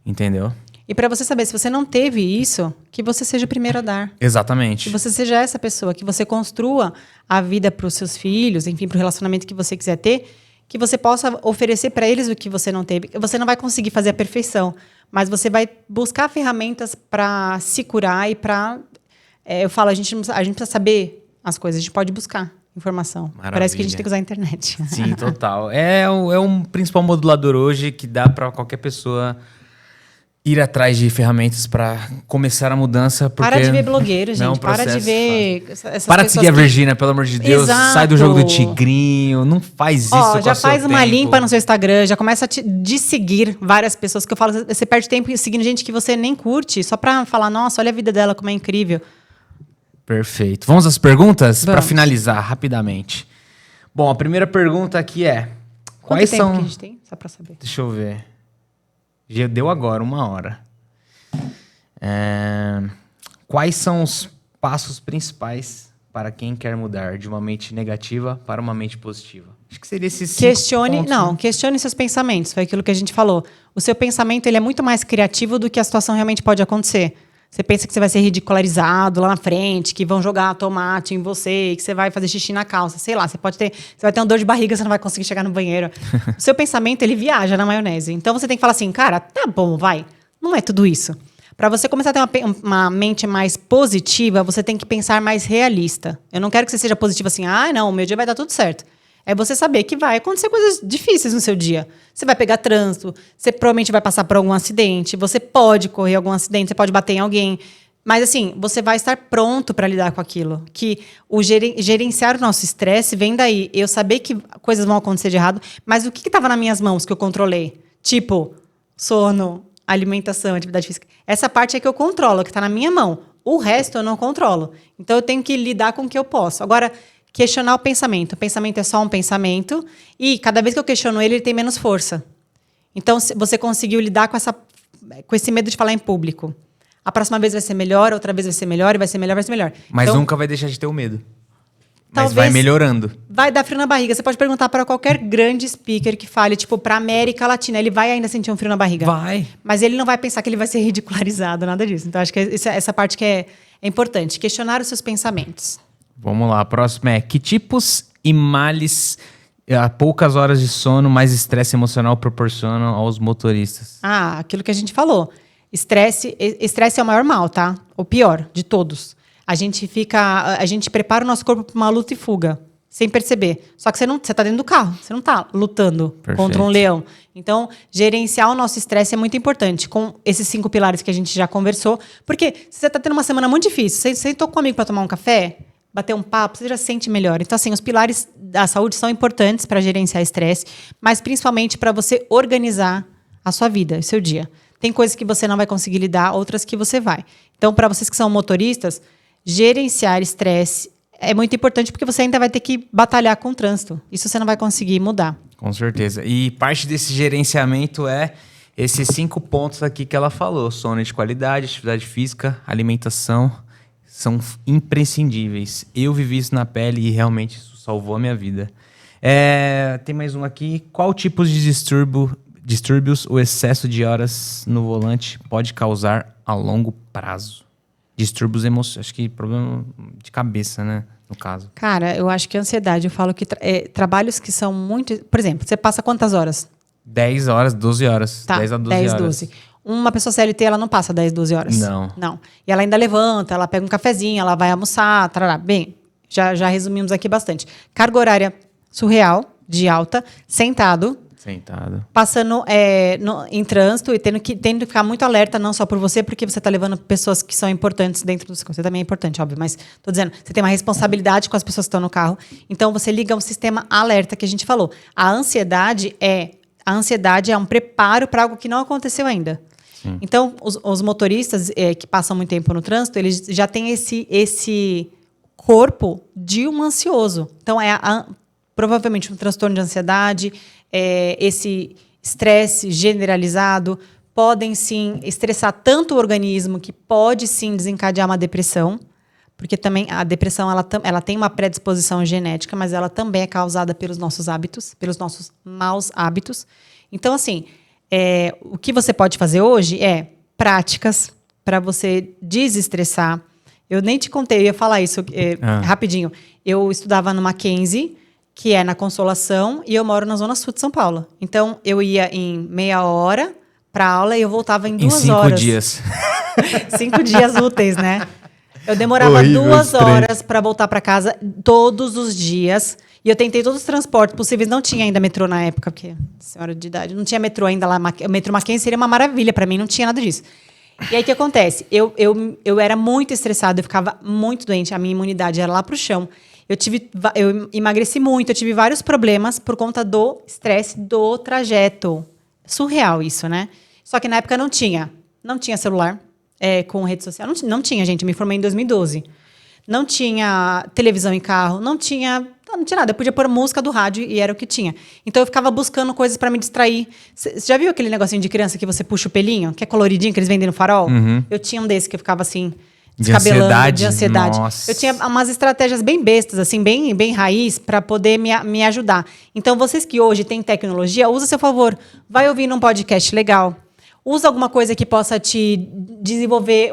Entendeu? E para você saber, se você não teve isso, que você seja o primeiro a dar. Exatamente. Que você seja essa pessoa, que você construa a vida para os seus filhos, enfim, para o relacionamento que você quiser ter, que você possa oferecer para eles o que você não teve. Você não vai conseguir fazer a perfeição, mas você vai buscar ferramentas para se curar e para... eu falo, a gente precisa saber as coisas, a gente pode buscar informação. Maravilha. Parece que a gente tem que usar a internet. Sim, total. É um principal modulador hoje que dá para qualquer pessoa... ir atrás de ferramentas para começar a mudança. Para de ver blogueiro, gente. Para de ver essas Para de seguir a Virgínia, pelo amor de Deus. Exato. Sai do jogo do tigrinho. Não faz isso com já faz uma tempo. limpa no seu Instagram. Já começa a seguir várias pessoas. Que eu falo, você perde tempo seguindo gente que você nem curte. Só para falar, nossa, olha a vida dela, como é incrível. Perfeito. Vamos às perguntas? Para finalizar rapidamente. Bom, a primeira pergunta aqui é... Quanto tempo que a gente tem? Só para saber. Deixa eu ver. Já deu agora 1 hora. Quais são os passos principais para quem quer mudar de uma mente negativa para uma mente positiva? Acho que seria esses 5 pontos, questione seus pensamentos. Foi aquilo que a gente falou. O seu pensamento ele é muito mais criativo do que a situação realmente pode acontecer. Você pensa que você vai ser ridicularizado lá na frente, que vão jogar tomate em você, que você vai fazer xixi na calça, sei lá, você vai ter uma dor de barriga, você não vai conseguir chegar no banheiro. O seu pensamento, ele viaja na maionese. Então você tem que falar assim, cara, tá bom, vai. Não é tudo isso. Para você começar a ter uma mente mais positiva, você tem que pensar mais realista. Eu não quero que você seja positivo assim, não, o meu dia vai dar tudo certo. É você saber que vai acontecer coisas difíceis no seu dia. Você vai pegar trânsito, você provavelmente vai passar por algum acidente, você pode correr algum acidente, você pode bater em alguém. Mas, assim, você vai estar pronto para lidar com aquilo. Que o gerenciar o nosso estresse vem daí. Eu saber que coisas vão acontecer de errado, mas o que estava nas minhas mãos que eu controlei? Tipo, sono, alimentação, atividade física. Essa parte é que eu controlo, que está na minha mão. O resto eu não controlo. Então, eu tenho que lidar com o que eu posso. Agora... questionar o pensamento. O pensamento é só um pensamento e cada vez que eu questiono ele tem menos força. Então, se você conseguiu lidar com esse medo de falar em público. A próxima vez vai ser melhor, outra vez vai ser melhor, e vai ser melhor, vai ser melhor. Mas então, nunca vai deixar de ter o medo. Mas vai melhorando. Vai dar frio na barriga. Você pode perguntar para qualquer grande speaker que fale, tipo, para América Latina. Ele vai ainda sentir um frio na barriga. Vai. Mas ele não vai pensar que ele vai ser ridicularizado, nada disso. Então, acho que essa parte que é importante. Questionar os seus pensamentos. Vamos lá, a próxima é: que tipos e males a poucas horas de sono mais estresse emocional proporcionam aos motoristas? Aquilo que a gente falou. Estresse é o maior mal, tá? O pior de todos. A gente prepara o nosso corpo para uma luta e fuga, sem perceber. Só que você tá dentro do carro, você não tá lutando contra um leão. Então, gerenciar o nosso estresse é muito importante, com esses 5 pilares que a gente já conversou. Porque se você tá tendo uma semana muito difícil, você sentou comigo para tomar um café, bater um papo, você já se sente melhor. Então, assim, os pilares da saúde são importantes para gerenciar estresse, mas principalmente para você organizar a sua vida, o seu dia. Tem coisas que você não vai conseguir lidar, outras que você vai. Então, para vocês que são motoristas, gerenciar estresse é muito importante porque você ainda vai ter que batalhar com o trânsito. Isso você não vai conseguir mudar. Com certeza. E parte desse gerenciamento é esses 5 pontos aqui que ela falou: sono de qualidade, atividade física, alimentação. São imprescindíveis. Eu vivi isso na pele e realmente isso salvou a minha vida. Tem mais um aqui. Qual tipo de distúrbios o excesso de horas no volante pode causar a longo prazo? Distúrbios emocionais. Acho que problema de cabeça, né? No caso. Cara, eu acho que a ansiedade. Eu falo que trabalhos que são muito... Por exemplo, você passa quantas horas? 10 horas, 12 horas. Tá, 10 a 12 10, horas. 12. Uma pessoa CLT, ela não passa 10, 12 horas. Não. E ela ainda levanta, ela pega um cafezinho, ela vai almoçar, tarará. Bem, já resumimos aqui bastante. Carga horária surreal, de alta, sentado. Passando em trânsito e tendo que ficar muito alerta, não só por você, porque você está levando pessoas que são importantes dentro do seu carro. Você também é importante, óbvio, mas estou dizendo, você tem uma responsabilidade com as pessoas que estão no carro. Então, você liga um sistema alerta que a gente falou. A ansiedade é um preparo para algo que não aconteceu ainda. Sim. Então, os motoristas que passam muito tempo no trânsito, eles já têm esse corpo de um ansioso. Então, provavelmente um transtorno de ansiedade, esse estresse generalizado, podem sim estressar tanto o organismo que pode sim desencadear uma depressão, porque também a depressão ela tem uma predisposição genética, mas ela também é causada pelos nossos hábitos, pelos nossos maus hábitos. Então, assim, o que você pode fazer hoje é práticas para você desestressar. Eu nem te contei, eu ia falar isso rapidinho. Eu estudava no Mackenzie, que é na Consolação, e eu moro na Zona Sul de São Paulo. Então, eu ia em meia hora para aula e eu voltava em 2 horas. 5 dias. 5 dias úteis, né? Eu demorava 2 horas para voltar para casa todos os dias. E eu tentei todos os transportes possíveis. Não tinha ainda metrô na época, porque senhora de idade. Não tinha metrô ainda lá. O metrô Mackenzie seria uma maravilha para mim. Não tinha nada disso. E aí, o que acontece? Eu era muito estressada. Eu ficava muito doente. A minha imunidade era lá pro chão. Eu emagreci muito. Eu tive vários problemas por conta do estresse do trajeto. Surreal isso, né? Só que na época não tinha celular. Com rede social. Não tinha, gente. Eu me formei em 2012. Não tinha televisão em carro. Não tinha nada. Eu podia pôr música do rádio e era o que tinha. Então, eu ficava buscando coisas para me distrair. Você já viu aquele negocinho de criança que você puxa o pelinho? Que é coloridinho, que eles vendem no farol? Uhum. Eu tinha um desse que eu ficava assim, descabelando. De ansiedade. Nossa. Eu tinha umas estratégias bem bestas, assim, bem raiz, para poder me ajudar. Então, vocês que hoje têm tecnologia, usa a seu favor. Vai ouvir num podcast legal. Usa alguma coisa que possa te desenvolver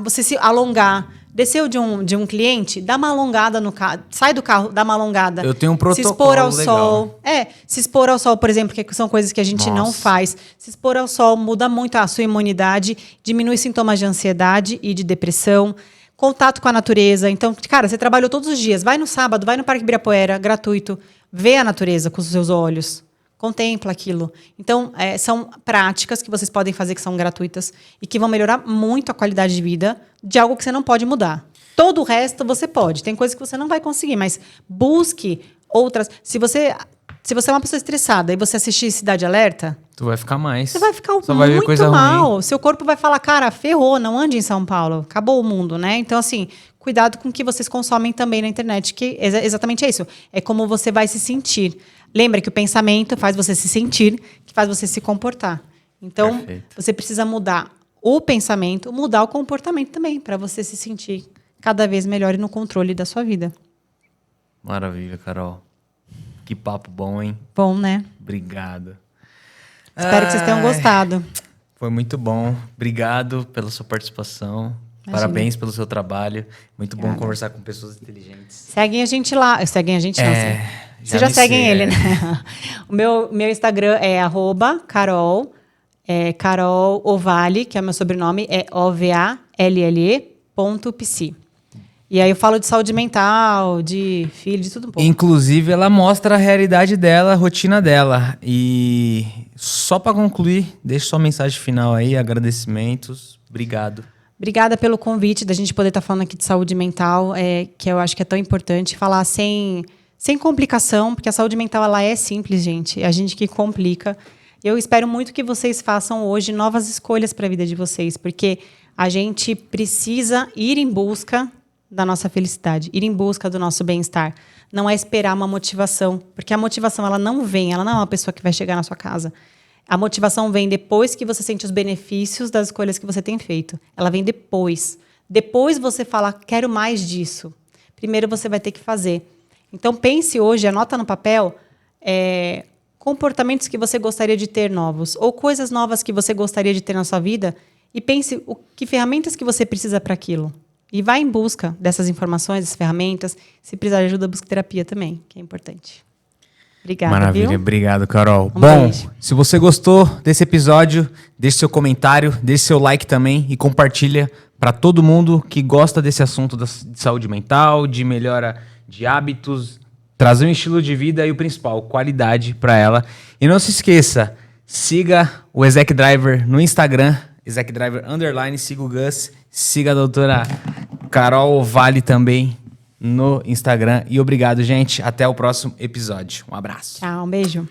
você se alongar. Desceu de um cliente, dá uma alongada no carro. Sai do carro, dá uma alongada. Eu tenho um protocolo se expor ao legal. sol. Se expor ao sol, por exemplo, que são coisas que a gente não faz. Se expor ao sol muda muito a sua imunidade, diminui sintomas de ansiedade e de depressão. Contato com a natureza. Então, cara, você trabalhou todos os dias. Vai no sábado, vai no Parque Ibirapuera, gratuito. Vê a natureza com os seus olhos. Contempla aquilo. Então, são práticas que vocês podem fazer que são gratuitas e que vão melhorar muito a qualidade de vida de algo que você não pode mudar. Todo o resto você pode. Tem coisas que você não vai conseguir, mas busque outras. Se você é uma pessoa estressada e você assistir Cidade Alerta... Tu vai ficar mais. Você vai ficar muito mal. Seu corpo vai falar, cara, ferrou, não ande em São Paulo. Acabou o mundo, né? Então, assim, cuidado com o que vocês consomem também na internet, que exatamente é isso. É como você vai se sentir. Lembra que o pensamento faz você se sentir, que faz você se comportar. Então, perfeito. Você precisa mudar o pensamento, mudar o comportamento também, para você se sentir cada vez melhor e no controle da sua vida. Maravilha, Carol. Que papo bom, hein? Bom, né? Obrigado. Espero que vocês tenham gostado. Foi muito bom. Obrigado pela sua participação. Imagina. Parabéns pelo seu trabalho. Muito bom conversar com pessoas inteligentes. Seguem a gente lá. Seguem a gente, não. Vocês já seguem ele, né? O meu Instagram é @Carol, Carol Ovalle, que é o meu sobrenome, é OVALLE.psi. E aí eu falo de saúde mental, de filho, de tudo um pouco. Inclusive, ela mostra a realidade dela, a rotina dela. E só para concluir, deixa sua mensagem final aí, agradecimentos. Obrigado. Obrigada pelo convite da gente poder estar falando aqui de saúde mental, que eu acho que é tão importante. Falar sem complicação, porque a saúde mental ela é simples, gente. É a gente que complica. Eu espero muito que vocês façam hoje novas escolhas para a vida de vocês, porque a gente precisa ir em busca da nossa felicidade, ir em busca do nosso bem-estar. Não é esperar uma motivação, porque a motivação ela não é uma pessoa que vai chegar na sua casa. A motivação vem depois que você sente os benefícios das escolhas que você tem feito. Ela vem depois. Depois você fala, quero mais disso. Primeiro você vai ter que fazer. Então pense hoje, anota no papel, comportamentos que você gostaria de ter novos, ou coisas novas que você gostaria de ter na sua vida, e pense que ferramentas que você precisa para aquilo. E vá em busca dessas informações, dessas ferramentas. Se precisar de ajuda, busque terapia também, que é importante. Obrigada, Maravilha, viu? Obrigado, Carol. Bom, se você gostou desse episódio, deixe seu comentário, deixe seu like também e compartilha para todo mundo que gosta desse assunto de saúde mental, de melhora de hábitos, trazer um estilo de vida e o principal, qualidade para ela. E não se esqueça, siga o Exec Driver no Instagram, Exec Driver _ siga o Gus, siga a doutora Carol Vale também no Instagram. E obrigado, gente. Até o próximo episódio. Um abraço. Tchau, um beijo.